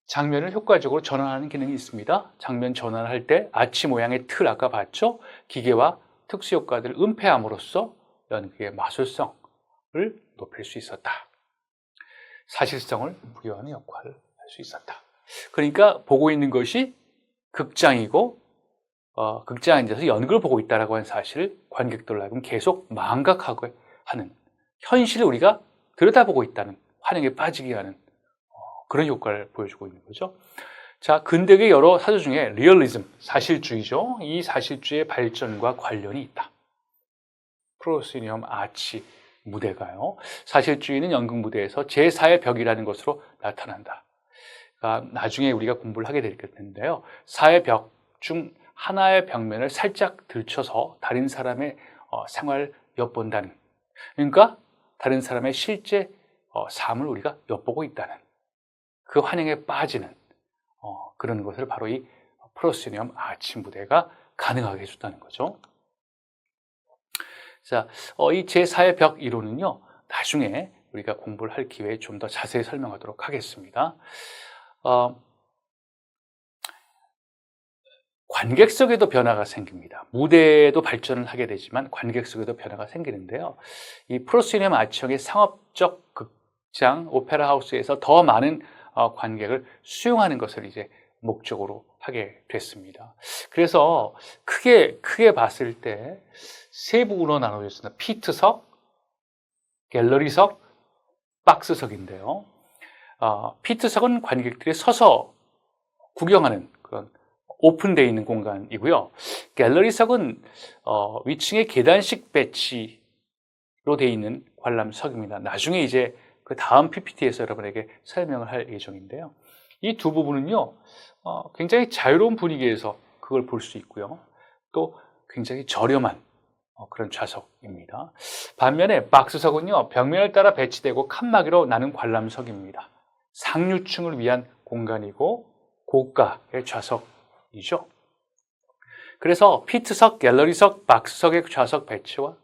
장면을 효과적으로 전환하는 기능이 있습니다. 장면 전환할 때 아치 모양의 틀 아까 봤죠? 기계와 특수 효과들을 은폐함으로써 연극의 마술성을 높일 수 있었다. 사실성을 부여하는 역할을 할 수 있었다. 그러니까 보고 있는 것이 극장이고 극장에 앉아서 연극을 보고 있다라고 하는 사실을 관객들로 하여금 계속 망각하게 하는, 현실을 우리가 들여다보고 있다는, 환영에 빠지게 하는 그런 효과를 보여주고 있는 거죠. 자, 근대의 여러 사조 중에 리얼리즘, 사실주의죠. 이 사실주의의 발전과 관련이 있다. 프로시니엄 아치 무대가요. 사실주의는 연극 무대에서 제4의 벽이라는 것으로 나타난다. 그러니까 나중에 우리가 공부를 하게 될 텐데요. 4의 벽 중 하나의 벽면을 살짝 들춰서 다른 사람의 생활을 엿본다는, 그러니까 다른 사람의 실제 삶을 우리가 엿보고 있다는, 그 환영에 빠지는 그런 것을 바로 이 프로시니엄 아치 무대가 가능하게 해줬다는 거죠. 자, 이 제4의 벽 이론은요, 나중에 우리가 공부를 할 기회에 좀 더 자세히 설명하도록 하겠습니다. 관객 속에도 변화가 생깁니다. 무대도 발전을 하게 되지만 관객 속에도 변화가 생기는데요. 이 프로시니엄 아치형의 상업적 극장, 오페라 하우스에서 더 많은 관객을 수용하는 것을 이제 목적으로 하게 됐습니다. 그래서 크게 봤을 때 세 부분으로 나눠져 있습니다. 피트석, 갤러리석, 박스석인데요. 피트석은 관객들이 서서 구경하는 그런 오픈되어 있는 공간이고요. 갤러리석은 위층에 계단식 배치로 되어 있는 관람석입니다. 나중에 이제 그 다음 PPT에서 여러분에게 설명을 할 예정인데요. 이 두 부분은요, 굉장히 자유로운 분위기에서 그걸 볼 수 있고요. 또 굉장히 저렴한 그런 좌석입니다. 반면에 박스석은요, 벽면을 따라 배치되고 칸막이로 나눈 관람석입니다. 상류층을 위한 공간이고 고가의 좌석이죠. 그래서 피트석, 갤러리석, 박스석의 좌석 배치와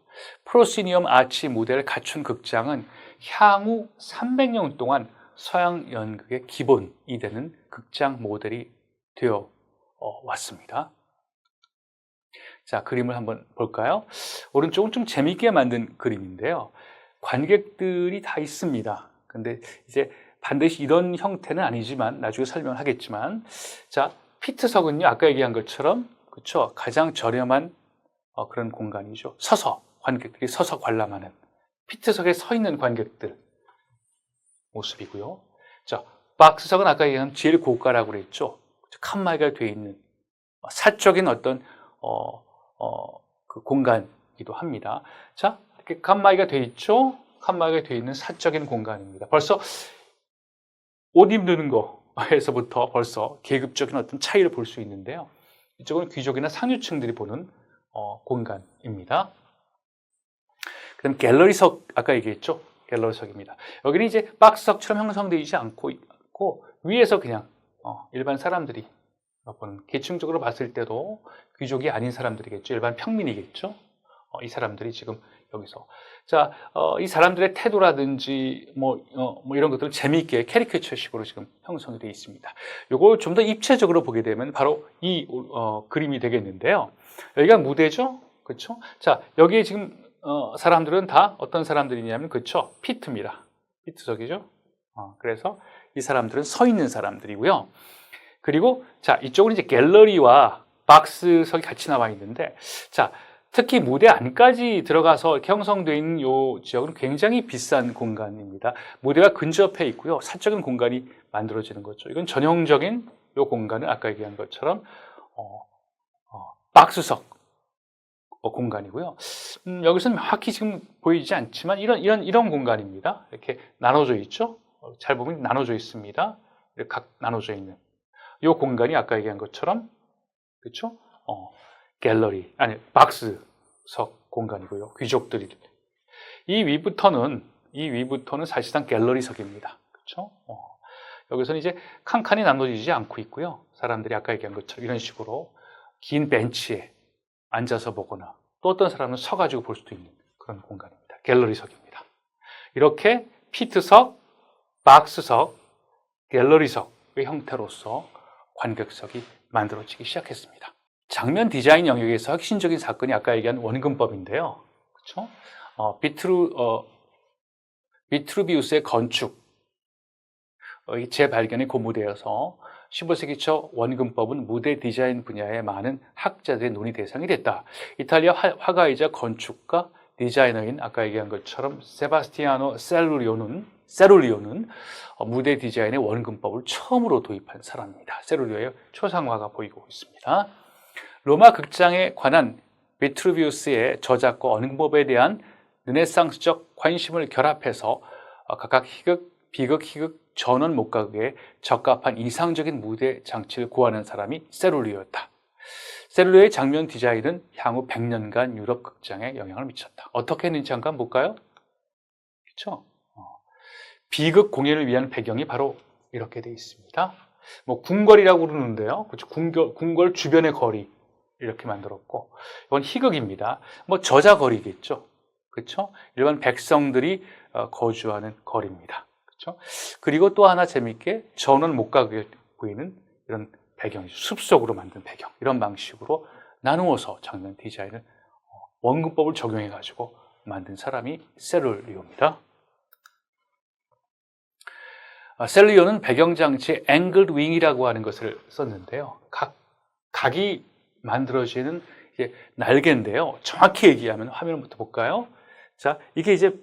프로시니엄 아치 무대를 갖춘 극장은 향후 300년 동안 서양 연극의 기본이 되는 극장 모델이 되어 왔습니다. 자, 그림을 한번 볼까요? 오른쪽은 좀 재미있게 만든 그림인데요. 관객들이 다 있습니다. 근데 이제 반드시 이런 형태는 아니지만 나중에 설명을 하겠지만, 자, 피트석은요, 아까 얘기한 것처럼 그렇죠, 가장 저렴한 그런 공간이죠. 관객들이 서서 관람하는 피트석에 서 있는 관객들 모습이고요. 자, 박스석은 아까 얘기한 제일 고가라고 그랬죠. 칸막이가 되어 있는 사적인 어떤 그 공간이기도 합니다. 자, 이렇게 칸막이가 되어 있죠. 칸막이가 되어 있는 사적인 공간입니다. 벌써 옷 입는 거에서부터 벌써 계급적인 어떤 차이를 볼 수 있는데요. 이쪽은 귀족이나 상류층들이 보는 공간입니다. 그다음 갤러리석, 아까 얘기했죠. 갤러리석입니다. 여기는 이제 박스석처럼 형성되지 않고 있고 위에서 그냥 일반 사람들이 보는, 계층적으로 봤을 때도 귀족이 아닌 사람들이겠죠. 일반 평민이겠죠. 이 사람들이 지금 여기서, 자, 이 사람들의 태도라든지 뭐 이런 것들을 재미있게 캐리케처식으로 지금 형성이 되어 있습니다. 이걸 좀 더 입체적으로 보게 되면 바로 이 그림이 되겠는데요. 여기가 무대죠, 그렇죠? 자, 여기에 지금 사람들은 다 어떤 사람들이냐면, 그렇죠, 피트입니다. 피트석이죠. 그래서 이 사람들은 서 있는 사람들이고요. 그리고 자, 이쪽은 이제 갤러리와 박스석이 같이 나와 있는데, 자, 특히 무대 안까지 들어가서 이렇게 형성되어 있는 이 지역은 굉장히 비싼 공간입니다. 무대가 근접해 있고요. 사적인 공간이 만들어지는 거죠. 이건 전형적인 이 공간은 아까 얘기한 것처럼 박스석 공간이고요. 여기서는 명확히 지금 보이지 않지만 이런 공간입니다. 이렇게 나눠져 있죠. 잘 보면 나눠져 있습니다. 이렇게 각 나눠져 있는 이 공간이 아까 얘기한 것처럼, 그렇죠? 갤러리, 아니 박스석 공간이고요. 귀족들이, 이 위부터는 사실상 갤러리석입니다. 그렇죠? 여기서는 이제 칸칸이 나눠지지 않고 있고요. 사람들이 아까 얘기한 것처럼 이런 식으로 긴 벤치에 앉아서 보거나 또 어떤 사람은 서가지고 볼 수도 있는 그런 공간입니다. 갤러리석입니다. 이렇게 피트석, 박스석, 갤러리석의 형태로서 관객석이 만들어지기 시작했습니다. 장면 디자인 영역에서 혁신적인 사건이 아까 얘기한 원근법인데요. 그렇죠? 비트루비우스의 건축, 재발견이 고무되어서 15세기 초 원근법은 무대 디자인 분야의 많은 학자들의 논의 대상이 됐다. 이탈리아 화가이자 건축가, 디자이너인 아까 얘기한 것처럼 세바스티아노 세룰리오는 무대 디자인의 원근법을 처음으로 도입한 사람입니다. 세룰리오의 초상화가 보이고 있습니다. 로마 극장에 관한 비트루비우스의 저작과 원근법에 대한 르네상스적 관심을 결합해서 각각 희극, 비극, 희극, 전원 목각에 적합한 이상적인 무대 장치를 구하는 사람이 세룰리오였다. 세룰리오의 장면 디자인은 향후 100년간 유럽 극장에 영향을 미쳤다. 어떻게 했는지 잠깐 볼까요? 그렇죠? 비극 공연을 위한 배경이 바로 이렇게 되어 있습니다. 뭐 궁궐이라고 그러는데요. 그렇죠? 궁궐 주변의 거리 이렇게 만들었고, 이건 희극입니다. 뭐 저자거리겠죠. 그렇죠? 일반 백성들이 거주하는 거리입니다. 그렇죠? 그리고 또 하나 재미있게 전원 목각에 보이는 이런 배경이죠. 숲속으로 만든 배경. 이런 방식으로 나누어서 장면 디자인을 원근법을 적용해 가지고 만든 사람이 세룰리오입니다. 셀리오는 배경장치에 angled wing이라고 하는 것을 썼는데요. 각이 만들어지는 이제 날개인데요. 정확히 얘기하면 화면부터 볼까요? 자, 이게 이제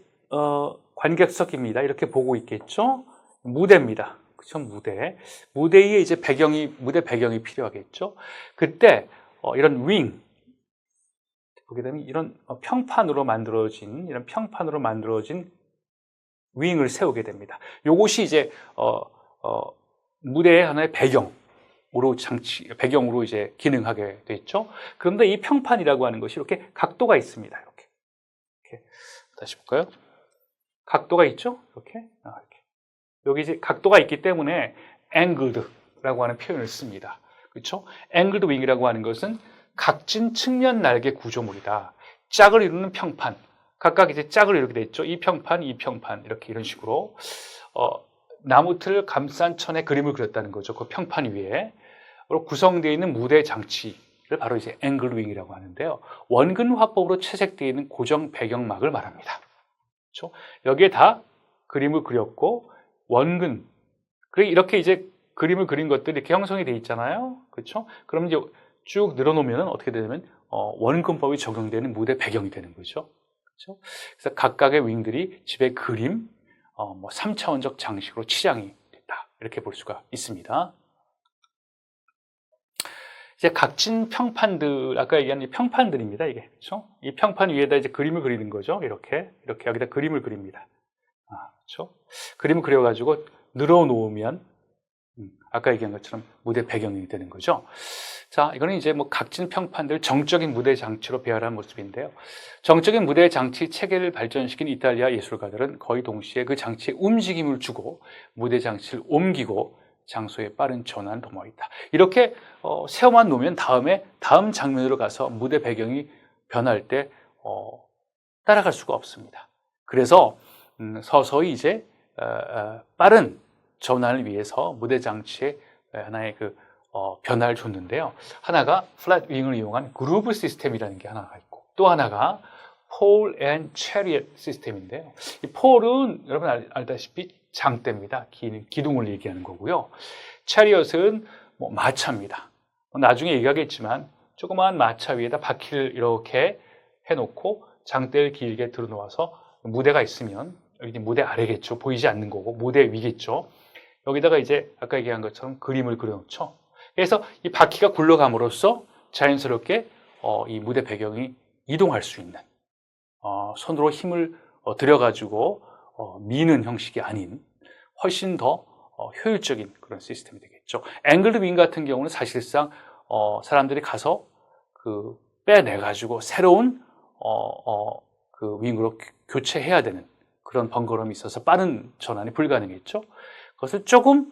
관객석입니다. 이렇게 보고 있겠죠? 무대입니다. 그렇죠? 무대에 이제 무대 배경이 필요하겠죠? 그때 이런 윙 보게 되면 이런 평판으로 만들어진 윙을 세우게 됩니다. 요것이 이제 무대의 하나의 배경으로 이제 기능하게 됐죠. 그런데 이 평판이라고 하는 것이 이렇게 각도가 있습니다. 이렇게 다시 볼까요? 각도가 있죠? 이렇게. 여기 이제 각도가 있기 때문에 angled라고 하는 표현을 씁니다. 그렇죠? angled wing이라고 하는 것은 각진 측면 날개 구조물이다. 짝을 이루는 평판. 각각 이제 짝을 이렇게 됐죠. 이 평판, 이렇게 이런 식으로 나무틀을 감싼 천에 그림을 그렸다는 거죠. 그 평판 위에 구성되어 있는 무대 장치를 바로 이제 angled wing이라고 하는데요. 원근 화법으로 채색되어 있는 고정 배경막을 말합니다. 그렇죠? 여기에 다 그림을 그렸고 원근 이렇게 이제 그림을 그린 것들이 이렇게 형성이 되어 있잖아요. 그렇죠? 그럼 이제 쭉 늘어놓으면 어떻게 되냐면 원근법이 적용되는 무대 배경이 되는 거죠. 그렇죠? 그래서 각각의 윙들이 집의 그림, 3차원적 장식으로 치장이 됐다. 이렇게 볼 수가 있습니다. 이제 각진 평판들, 아까 얘기한 이 평판들입니다. 이게 그렇죠? 이 평판 위에다 이제 그림을 그리는 거죠. 이렇게 여기다 그림을 그립니다. 그렇죠? 그림을 그려가지고 늘어놓으면 아까 얘기한 것처럼 무대 배경이 되는 거죠. 자, 이거는 이제 각진 평판들 정적인 무대 장치로 배열한 모습인데요. 정적인 무대 장치 체계를 발전시킨 이탈리아 예술가들은 거의 동시에 그 장치에 움직임을 주고 무대 장치를 옮기고 장소에 빠른 전환을 도모했다. 이렇게 세워만 놓으면 다음 장면으로 가서 무대 배경이 변할 때 따라갈 수가 없습니다. 그래서 서서히 이제 빠른 전환을 위해서 무대 장치에 하나의 변화를 줬는데요. 하나가 플랫 윙을 이용한 그루브 시스템이라는 게 하나가 있고 또 하나가 폴 앤 체리엇 시스템인데요. 이 폴은 여러분 알다시피 장대입니다. 기둥을 얘기하는 거고요. 체리엇은 마차입니다. 나중에 얘기하겠지만 조그마한 마차 위에다 바퀴를 이렇게 해놓고 장대를 길게 들어놓아서 무대가 있으면 여기 무대 아래겠죠. 보이지 않는 거고 무대 위겠죠. 여기다가 이제 아까 얘기한 것처럼 그림을 그려놓죠. 그래서 이 바퀴가 굴러감으로써 자연스럽게 이 무대 배경이 이동할 수 있는 손으로 힘을 들여가지고 미는 형식이 아닌 훨씬 더 효율적인 그런 시스템이 되겠죠. 앵글드 윙 같은 경우는 사실상 사람들이 가서 빼내가지고 새로운 그 윙으로 교체해야 되는 그런 번거로움이 있어서 빠른 전환이 불가능했죠. 그것을 조금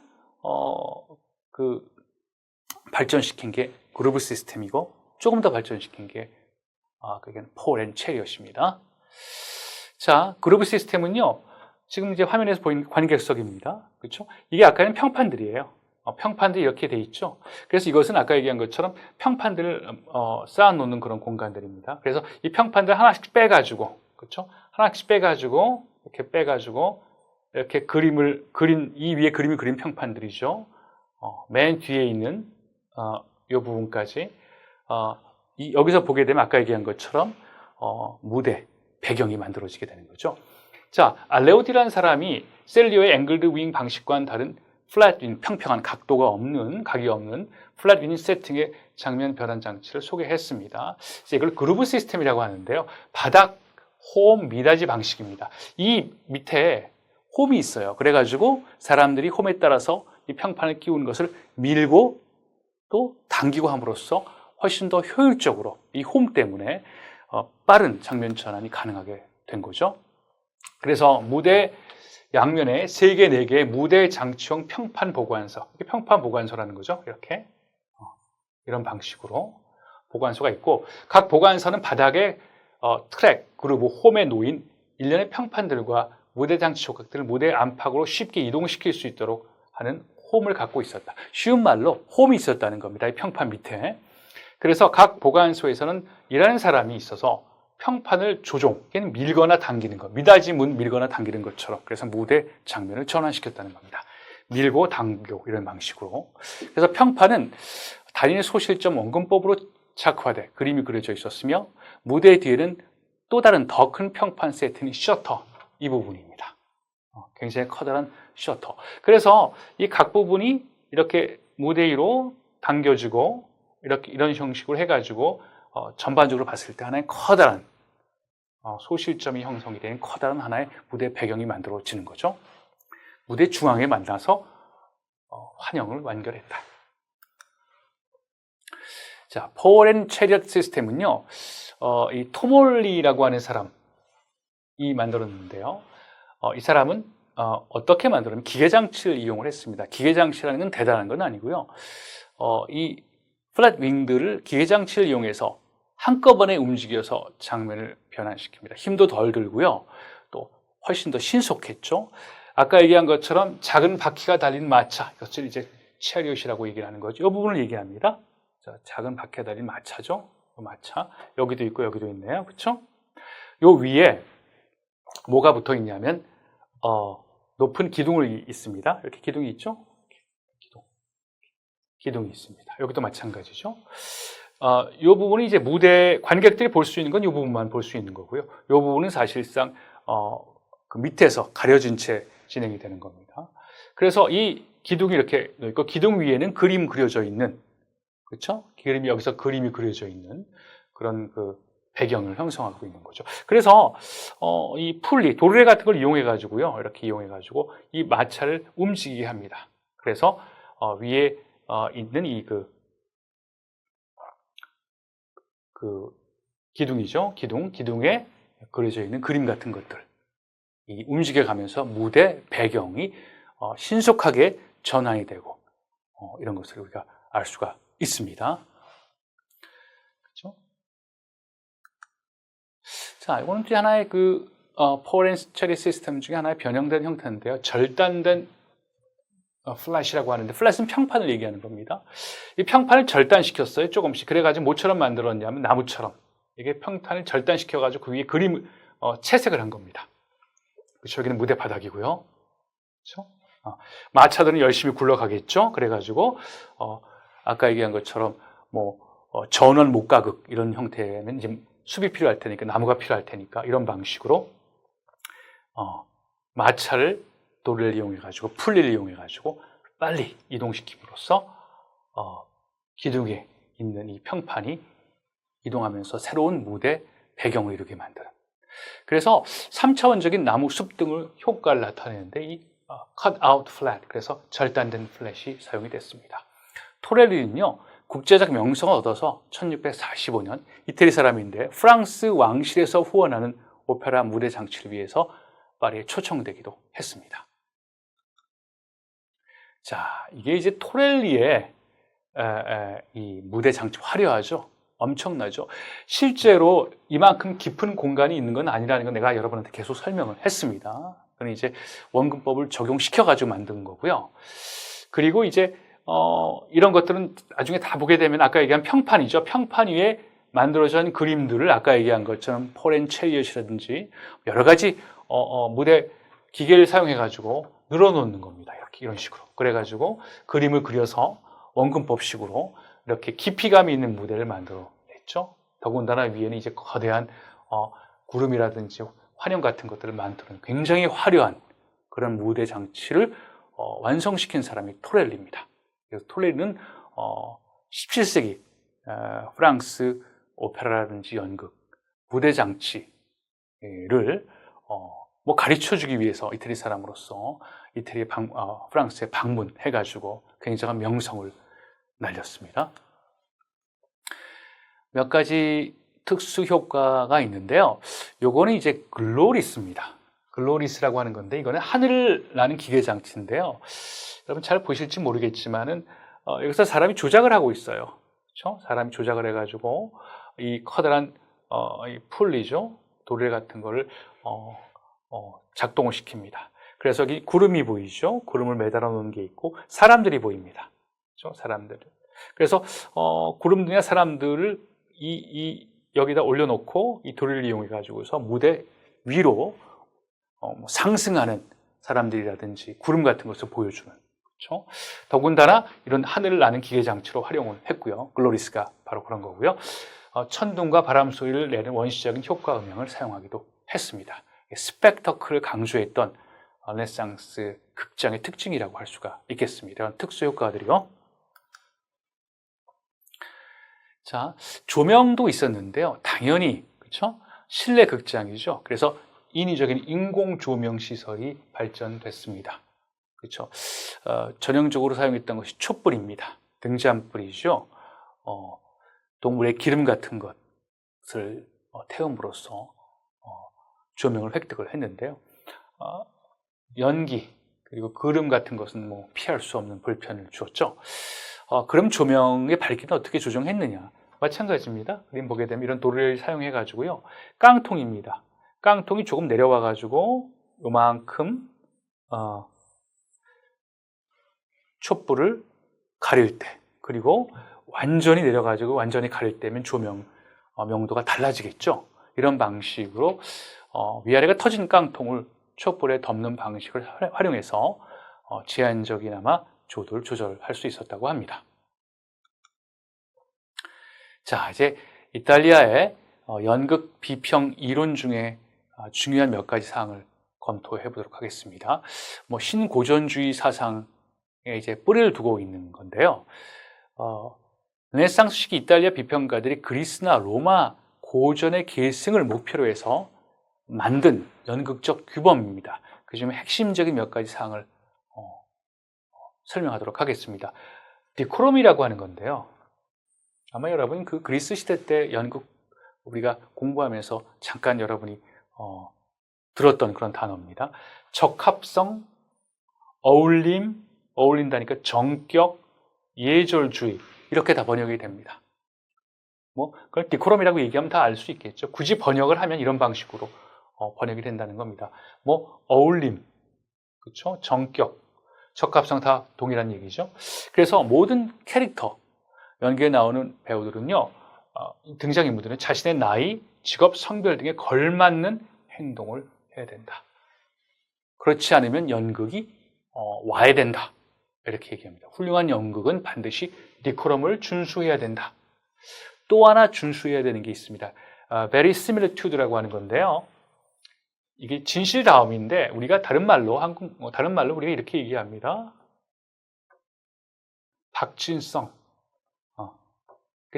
발전시킨 게 그루브 시스템이고 조금 더 발전시킨 게 그게 폴 앤 체리엇입니다. 자, 그루브 시스템은요. 지금 이제 화면에서 보이는 관객석입니다. 그렇죠? 이게 아까는 평판들이에요. 평판들이 이렇게 돼 있죠. 그래서 이것은 아까 얘기한 것처럼 평판들을 쌓아놓는 그런 공간들입니다. 그래서 이 평판들 하나씩 빼가지고, 그렇죠? 하나씩 빼가지고 이렇게 이 위에 그림을 그린 평판들이죠. 맨 뒤에 있는 이 부분까지 여기서 보게 되면 아까 얘기한 것처럼 무대 배경이 만들어지게 되는 거죠. 자, 알레오티라는 사람이 셀리오의 앵글드 윙 방식과는 다른 플랫 윙, 평평한 각이 없는 플랫 윙 세팅의 장면 변환 장치를 소개했습니다. 이걸 그루브 시스템이라고 하는데요. 바닥 홈 미닫이 방식입니다. 이 밑에 홈이 있어요. 그래가지고 사람들이 홈에 따라서 이 평판을 끼우는 것을 밀고 또 당기고 함으로써 훨씬 더 효율적으로 이 홈 때문에 빠른 장면 전환이 가능하게 된 거죠. 그래서 무대 양면에 3개, 4개의 무대 장치형 평판 보관서, 이게 평판 보관소라는 거죠. 이렇게 이런 방식으로 보관소가 있고 각 보관소는 바닥에 트랙, 그루브, 홈에 놓인 일련의 평판들과 무대 장치 조각들을 무대 안팎으로 쉽게 이동시킬 수 있도록 하는 홈을 갖고 있었다. 쉬운 말로 홈이 있었다는 겁니다. 이 평판 밑에. 그래서 각 보관소에서는 일하는 사람이 있어서 평판을 밀거나 당기는 것, 미닫이 문 밀거나 당기는 것처럼 그래서 무대 장면을 전환시켰다는 겁니다. 밀고 당기고 이런 방식으로. 그래서 평판은 단일 소실점 원근법으로 작화돼 그림이 그려져 있었으며 무대 뒤에는 또 다른 더 큰 평판 세트는 셔터 이 부분입니다. 굉장히 커다란 셔터. 그래서 이 각 부분이 이렇게 무대 위로 당겨지고 이렇게 이런 형식으로 해가지고 전반적으로 봤을 때 하나의 커다란 소실점이 형성이 된 커다란 하나의 무대 배경이 만들어지는 거죠. 무대 중앙에 만나서 환영을 완결했다. 자, 폴 앤 체리엇 시스템은요, 이 토몰리라고 하는 사람이 만들었는데요. 이 사람은 어떻게 만들었냐면 기계장치를 이용을 했습니다. 기계장치라는 건 대단한 건 아니고요. 이 플랫 윙들을 기계장치를 이용해서 한꺼번에 움직여서 장면을 변환시킵니다. 힘도 덜 들고요. 또 훨씬 더 신속했죠. 아까 얘기한 것처럼 작은 바퀴가 달린 마차, 이것을 이제 체리엇이라고 얘기를 하는 거죠. 이 부분을 얘기합니다. 자, 작은 바퀴가 달린 마차죠. 마차 여기도 있고 여기도 있네요. 그렇죠? 요 위에 뭐가 붙어 있냐면 높은 기둥이 있습니다. 이렇게 기둥이 있죠? 기둥이 있습니다. 여기도 마찬가지죠. 이 부분이 이제 무대 관객들이 볼 수 있는 건 이 부분만 볼 수 있는 거고요. 이 부분은 사실상 그 밑에서 가려진 채 진행이 되는 겁니다. 그래서 이 기둥이 이렇게 있고 기둥 위에는 그림 그려져 있는, 그렇죠? 그림이 여기서 그림이 그려져 있는 그런 그 배경을 형성하고 있는 거죠. 그래서 이 풀리 도르래 같은 걸 이용해 가지고요, 이렇게 이용해 가지고 이 마차를 움직이게 합니다. 그래서 위에 있는 이 기둥이죠. 기둥에 그려져 있는 그림 같은 것들 이 움직여가면서 무대 배경이 신속하게 전환이 되고 이런 것을 우리가 알 수가 있습니다. 그렇죠? 자, 이거는 또 하나의 폴 앤 체리 시스템 중에 하나의 변형된 형태인데요. 절단된 플랫이라고 하는데, 플랫은 평판을 얘기하는 겁니다. 이 평판을 절단시켰어요, 조금씩. 그래가지고 뭐처럼 만들었냐면 나무처럼 이게 평판을 절단시켜가지고 그 위에 그림을 채색을 한 겁니다. 그렇죠? 여기는 무대 바닥이고요. 그렇죠? 마차들은 열심히 굴러가겠죠. 그래가지고 아까 얘기한 것처럼 전원 목가극 이런 형태면 이제 숲이 필요할 테니까, 나무가 필요할 테니까 이런 방식으로 마차를 도리를 이용해가지고 풀리를 이용해가지고 빨리 이동시킴으로써 기둥에 있는 이 평판이 이동하면서 새로운 무대 배경을 이루게 만드는. 그래서 3차원적인 나무 숲 등을 효과를 나타내는데 이 cut out flat, 그래서 절단된 플랫이 사용이 됐습니다. 토렐리는요, 국제적 명성을 얻어서 1645년 이태리 사람인데 프랑스 왕실에서 후원하는 오페라 무대 장치를 위해서 파리에 초청되기도 했습니다. 자, 이게 이제 토렐리의 이 무대 장치 화려하죠. 엄청나죠. 실제로 이만큼 깊은 공간이 있는 건 아니라는 건 내가 여러분한테 계속 설명을 했습니다. 그건 이제 원근법을 적용시켜가지고 만든 거고요. 그리고 이제 이런 것들은 나중에 다 보게 되면 아까 얘기한 평판이죠. 평판 위에 만들어진 그림들을 아까 얘기한 것처럼 폴 앤 체리엇이라든지 여러 가지 무대 기계를 사용해가지고 늘어놓는 겁니다. 이렇게 이런 식으로. 그래가지고 그림을 그려서 원근법식으로 이렇게 깊이감이 있는 무대를 만들어냈죠. 더군다나 위에는 이제 거대한 구름이라든지 환영 같은 것들을 만드는 굉장히 화려한 그런 무대 장치를 완성시킨 사람이 토렐리입니다. 그래서 토렐리는 17세기 프랑스 오페라라든지 연극, 무대 장치를 가르쳐주기 위해서 이태리 사람으로서 이태리 프랑스에 방문해가지고 굉장한 명성을 날렸습니다. 몇 가지 특수 효과가 있는데요. 요거는 이제 글로리스입니다. 글로리스라고 하는 건데 이거는 하늘을 나는 기계 장치인데요. 여러분 잘 보실지 모르겠지만은 여기서 사람이 조작을 하고 있어요. 그렇죠? 사람이 조작을 해가지고 이 커다란 이 풀리죠, 도래 같은 거를 작동을 시킵니다. 그래서 여기 구름이 보이죠? 구름을 매달아 놓은 게 있고 사람들이 보입니다. 그렇죠? 사람들. 그래서 구름들이나 사람들을 여기다 올려놓고 이 도리를 이용해 가지고서 무대 위로 상승하는 사람들이라든지 구름 같은 것을 보여주는 그렇죠? 더군다나 이런 하늘을 나는 기계 장치로 활용을 했고요. 글로리스가 바로 그런 거고요. 천둥과 바람 소리를 내는 원시적인 효과 음향을 사용하기도 했습니다. 스펙터클을 강조했던 르네상스 극장의 특징이라고 할 수가 있겠습니다. 이런 특수 효과들이요. 자, 조명도 있었는데요. 당연히 그렇죠? 실내 극장이죠. 그래서 인위적인 인공 조명 시설이 발전됐습니다. 그렇죠? 전형적으로 사용했던 것이 촛불입니다. 등잔불이죠. 동물의 기름 같은 것을 태움으로써 조명을 획득을 했는데요. 연기 그리고 그름 같은 것은 뭐 피할 수 없는 불편을 주었죠. 그럼 조명의 밝기는 어떻게 조정했느냐? 마찬가지입니다. 그림 보게 되면 이런 도료를 사용해 가지고요. 깡통입니다. 깡통이 조금 내려와 가지고 요만큼 촛불을 가릴 때, 그리고 완전히 내려가지고 완전히 가릴 때면 조명 명도가 달라지겠죠. 이런 방식으로 위아래가 터진 깡통을 촛불에 덮는 방식을 활용해서 제한적이나마 조도를 조절할 수 있었다고 합니다. 자, 이제 이탈리아의 연극 비평 이론 중에 중요한 몇 가지 사항을 검토해 보도록 하겠습니다. 신고전주의 사상에 이제 뿌리를 두고 있는 건데요. 르네상스 시기 이탈리아 비평가들이 그리스나 로마 고전의 계승을 목표로 해서 만든 연극적 규범입니다. 그 중에 핵심적인 몇 가지 사항을 설명하도록 하겠습니다. 디코롬이라고 하는 건데요. 아마 여러분 그 그리스 시대 때 연극 우리가 공부하면서 잠깐 여러분이 들었던 그런 단어입니다. 적합성, 어울림, 어울린다니까 정격, 예절주의 이렇게 다 번역이 됩니다. 그걸 디코롬이라고 얘기하면 다 알 수 있겠죠. 굳이 번역을 하면 이런 방식으로 번역이 된다는 겁니다. 어울림, 그렇죠? 정격, 적합성 다 동일한 얘기죠. 그래서 모든 캐릭터, 연기에 나오는 배우들은요, 등장인물들은 자신의 나이, 직업, 성별 등에 걸맞는 행동을 해야 된다. 그렇지 않으면 연극이 와야 된다. 이렇게 얘기합니다. 훌륭한 연극은 반드시 디코럼을 준수해야 된다. 또 하나 준수해야 되는 게 있습니다. verisimilitude라고 하는 건데요. 이게 진실다움인데 우리가 다른 말로 우리가 이렇게 얘기합니다. 박진성,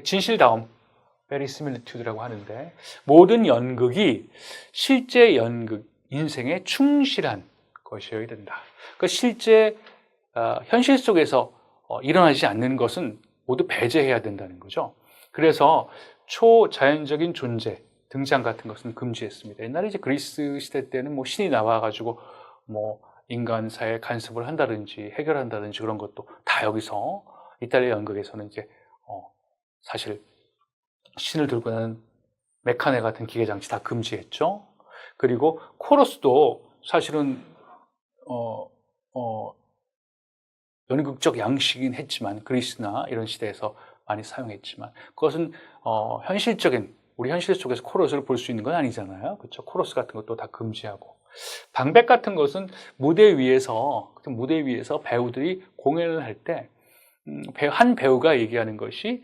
진실다움, verisimilitude라고 하는데 모든 연극이 실제 연극 인생에 충실한 것이어야 된다. 그러니까 실제 현실 속에서 일어나지 않는 것은 모두 배제해야 된다는 거죠. 그래서 초자연적인 존재, 등장 같은 것은 금지했습니다. 옛날에 이제 그리스 시대 때는 신이 나와가지고 인간사에 간섭을 한다든지 해결한다든지 그런 것도 다 여기서 이탈리아 연극에서는 이제 사실 신을 들고 나는 메카네 같은 기계 장치 다 금지했죠. 그리고 코러스도 사실은 연극적 양식이긴 했지만 그리스나 이런 시대에서 많이 사용했지만 그것은 우리 현실 속에서 코러스를 볼 수 있는 건 아니잖아요. 그렇죠? 코러스 같은 것도 다 금지하고 방백 같은 것은 무대 위에서 배우들이 공연을 할 때 한 배우가 얘기하는 것이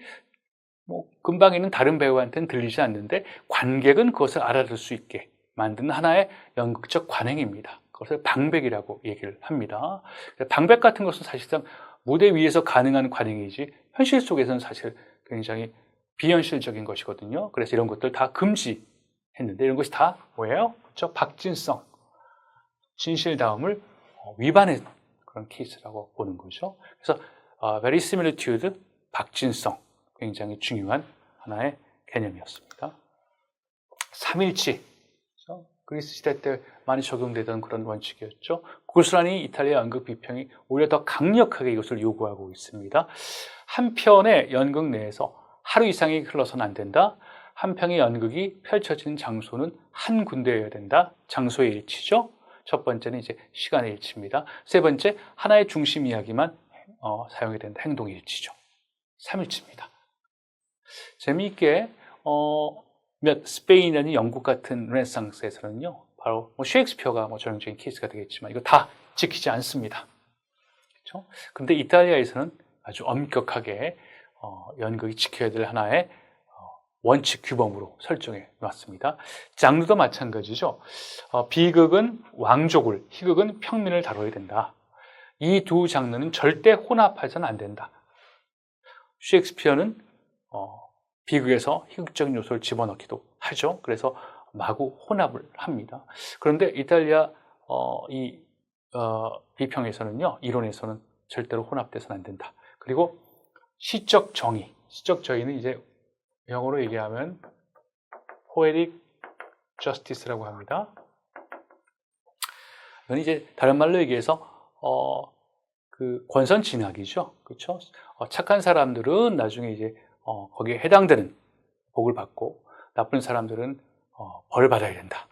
금방 있는 다른 배우한테는 들리지 않는데 관객은 그것을 알아들 수 있게 만드는 하나의 연극적 관행입니다. 그것을 방백이라고 얘기를 합니다. 방백 같은 것은 사실상 무대 위에서 가능한 관행이지 현실 속에서는 사실 굉장히 비현실적인 것이거든요. 그래서 이런 것들 다 금지했는데 이런 것이 다 뭐예요? 그렇죠? 박진성, 진실다움을 위반한 그런 케이스라고 보는 거죠. 그래서 verisimilitude, 박진성 굉장히 중요한 하나의 개념이었습니다. 삼일치, 그렇죠? 그리스 시대 때 많이 적용되던 그런 원칙이었죠. 고스란히 이탈리아 연극 비평이 오히려 더 강력하게 이것을 요구하고 있습니다. 한 편의 연극 내에서 하루 이상이 흘러서는 안 된다. 한 편의 연극이 펼쳐지는 장소는 한 군데여야 된다. 장소의 일치죠. 첫 번째는 이제 시간의 일치입니다. 세 번째, 하나의 중심 이야기만 사용해야 된다. 행동의 일치죠. 삼일치입니다. 재미있게 스페인이나 영국 같은 르네상스에서는요, 바로 셰익스피어가 전형적인 케이스가 되겠지만 이거 다 지키지 않습니다. 그렇죠? 근데 이탈리아에서는 아주 엄격하게 연극이 지켜야 될 하나의 원칙 규범으로 설정해 놨습니다. 장르도 마찬가지죠. 비극은 왕족을, 희극은 평민을 다뤄야 된다. 이 두 장르는 절대 혼합하지는 안 된다. 셰익스피어는 비극에서 희극적인 요소를 집어넣기도 하죠. 그래서 마구 혼합을 합니다. 그런데 이탈리아 비평에서는요, 이론에서는 절대로 혼합돼서는 안 된다. 그리고 시적 정의는 이제 영어로 얘기하면 poetic justice라고 합니다. 이건 이제 다른 말로 얘기해서 그 권선징악이죠, 그렇죠? 착한 사람들은 나중에 이제 거기에 해당되는 복을 받고 나쁜 사람들은 벌 받아야 된다.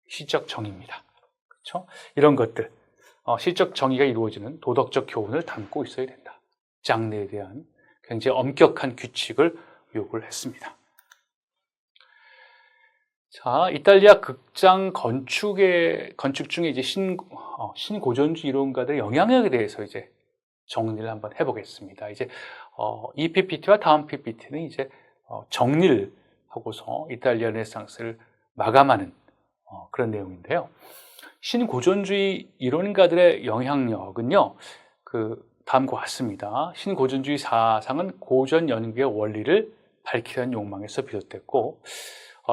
시적 정의입니다, 그렇죠? 이런 것들, 시적 정의가 이루어지는 도덕적 교훈을 담고 있어야 된다. 장르에 대한 굉장히 엄격한 규칙을 요구를 했습니다. 자, 이탈리아 극장 건축 중에 이제 신고전주의 이론가들의 영향력에 대해서 이제 정리를 한번 해보겠습니다. 이제 이 PPT와 다음 PPT는 이제 정리를 하고서 이탈리아 르네상스를 마감하는 그런 내용인데요. 신고전주의 이론가들의 영향력은요, 다음과 같습니다. 신고전주의 사상은 고전 연극의 원리를 밝히려는 욕망에서 비롯됐고,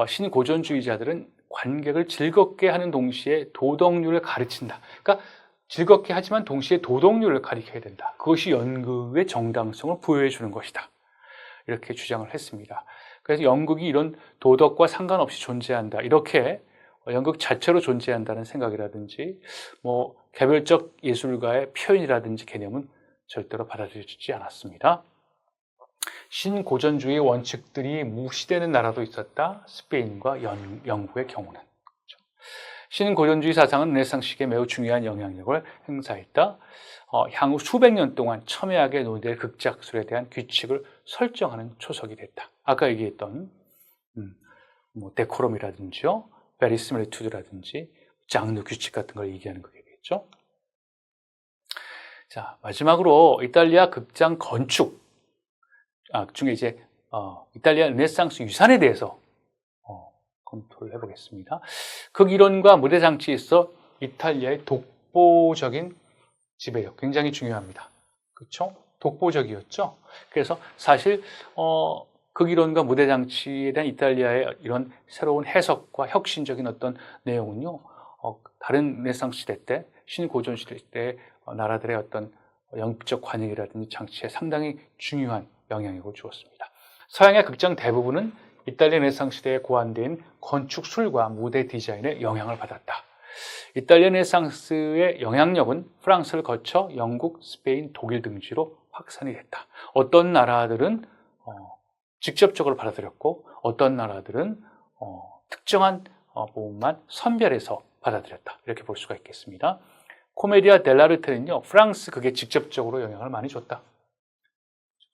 신고전주의자들은 관객을 즐겁게 하는 동시에 도덕률을 가르친다. 그러니까 즐겁게 하지만 동시에 도덕률을 가리켜야 된다. 그것이 연극의 정당성을 부여해 주는 것이다. 이렇게 주장을 했습니다. 그래서 연극이 이런 도덕과 상관없이 존재한다. 이렇게 연극 자체로 존재한다는 생각이라든지 개별적 예술가의 표현이라든지 개념은 절대로 받아들여지지 않았습니다. 신고전주의 원칙들이 무시되는 나라도 있었다. 스페인과 영국의 경우는. 신고전주의 사상은 르네상스시기에 매우 중요한 영향력을 행사했다. 향후 수백 년 동안 첨예하게 논의될 극작술에 대한 규칙을 설정하는 초석이 됐다. 아까 얘기했던 데코럼이라든지요, 베리스메리투드라든지 장르 규칙 같은 걸 얘기하는 거겠죠. 자, 마지막으로 이탈리아 극장 건축 중에 이제 이탈리아 르네상스 유산에 대해서 검토를 해보겠습니다. 극이론과 무대 장치에 있어 이탈리아의 독보적인 지배력 굉장히 중요합니다. 그렇죠? 독보적이었죠. 그래서 사실 극이론과 무대 장치에 대한 이탈리아의 이런 새로운 해석과 혁신적인 어떤 내용은요, 다른 르네상스 시대 때, 신고전 시대 때 나라들의 어떤 영적 관행이라든지 장치에 상당히 중요한 영향력을 주었습니다. 서양의 극장 대부분은 이탈리아 르네상스 시대에 고안된 건축술과 무대 디자인에 영향을 받았다. 이탈리아 르네상스의 영향력은 프랑스를 거쳐 영국, 스페인, 독일 등지로 확산이 됐다. 어떤 나라들은 직접적으로 받아들였고 어떤 나라들은 특정한 부분만 선별해서 받아들였다. 이렇게 볼 수가 있겠습니다. 코메디아 델라르테는요, 프랑스 극에 직접적으로 영향을 많이 줬다.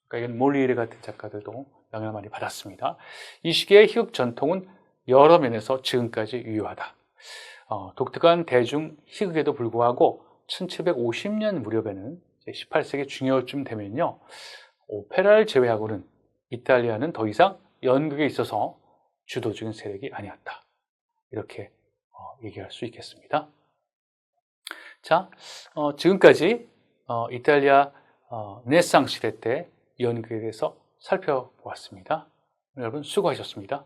그러니까 이건 몰리에르 같은 작가들도 영향을 많이 받았습니다. 이 시기의 희극 전통은 여러 면에서 지금까지 유효하다. 독특한 대중 희극에도 불구하고 1750년 무렵에는 18세기 중요쯤 되면요, 오페라를 제외하고는 이탈리아는 더 이상 연극에 있어서 주도적인 세력이 아니었다. 이렇게 얘기할 수 있겠습니다. 자, 지금까지 이탈리아 르네상스 시대 때 연극에 대해서 살펴보았습니다. 여러분 수고하셨습니다.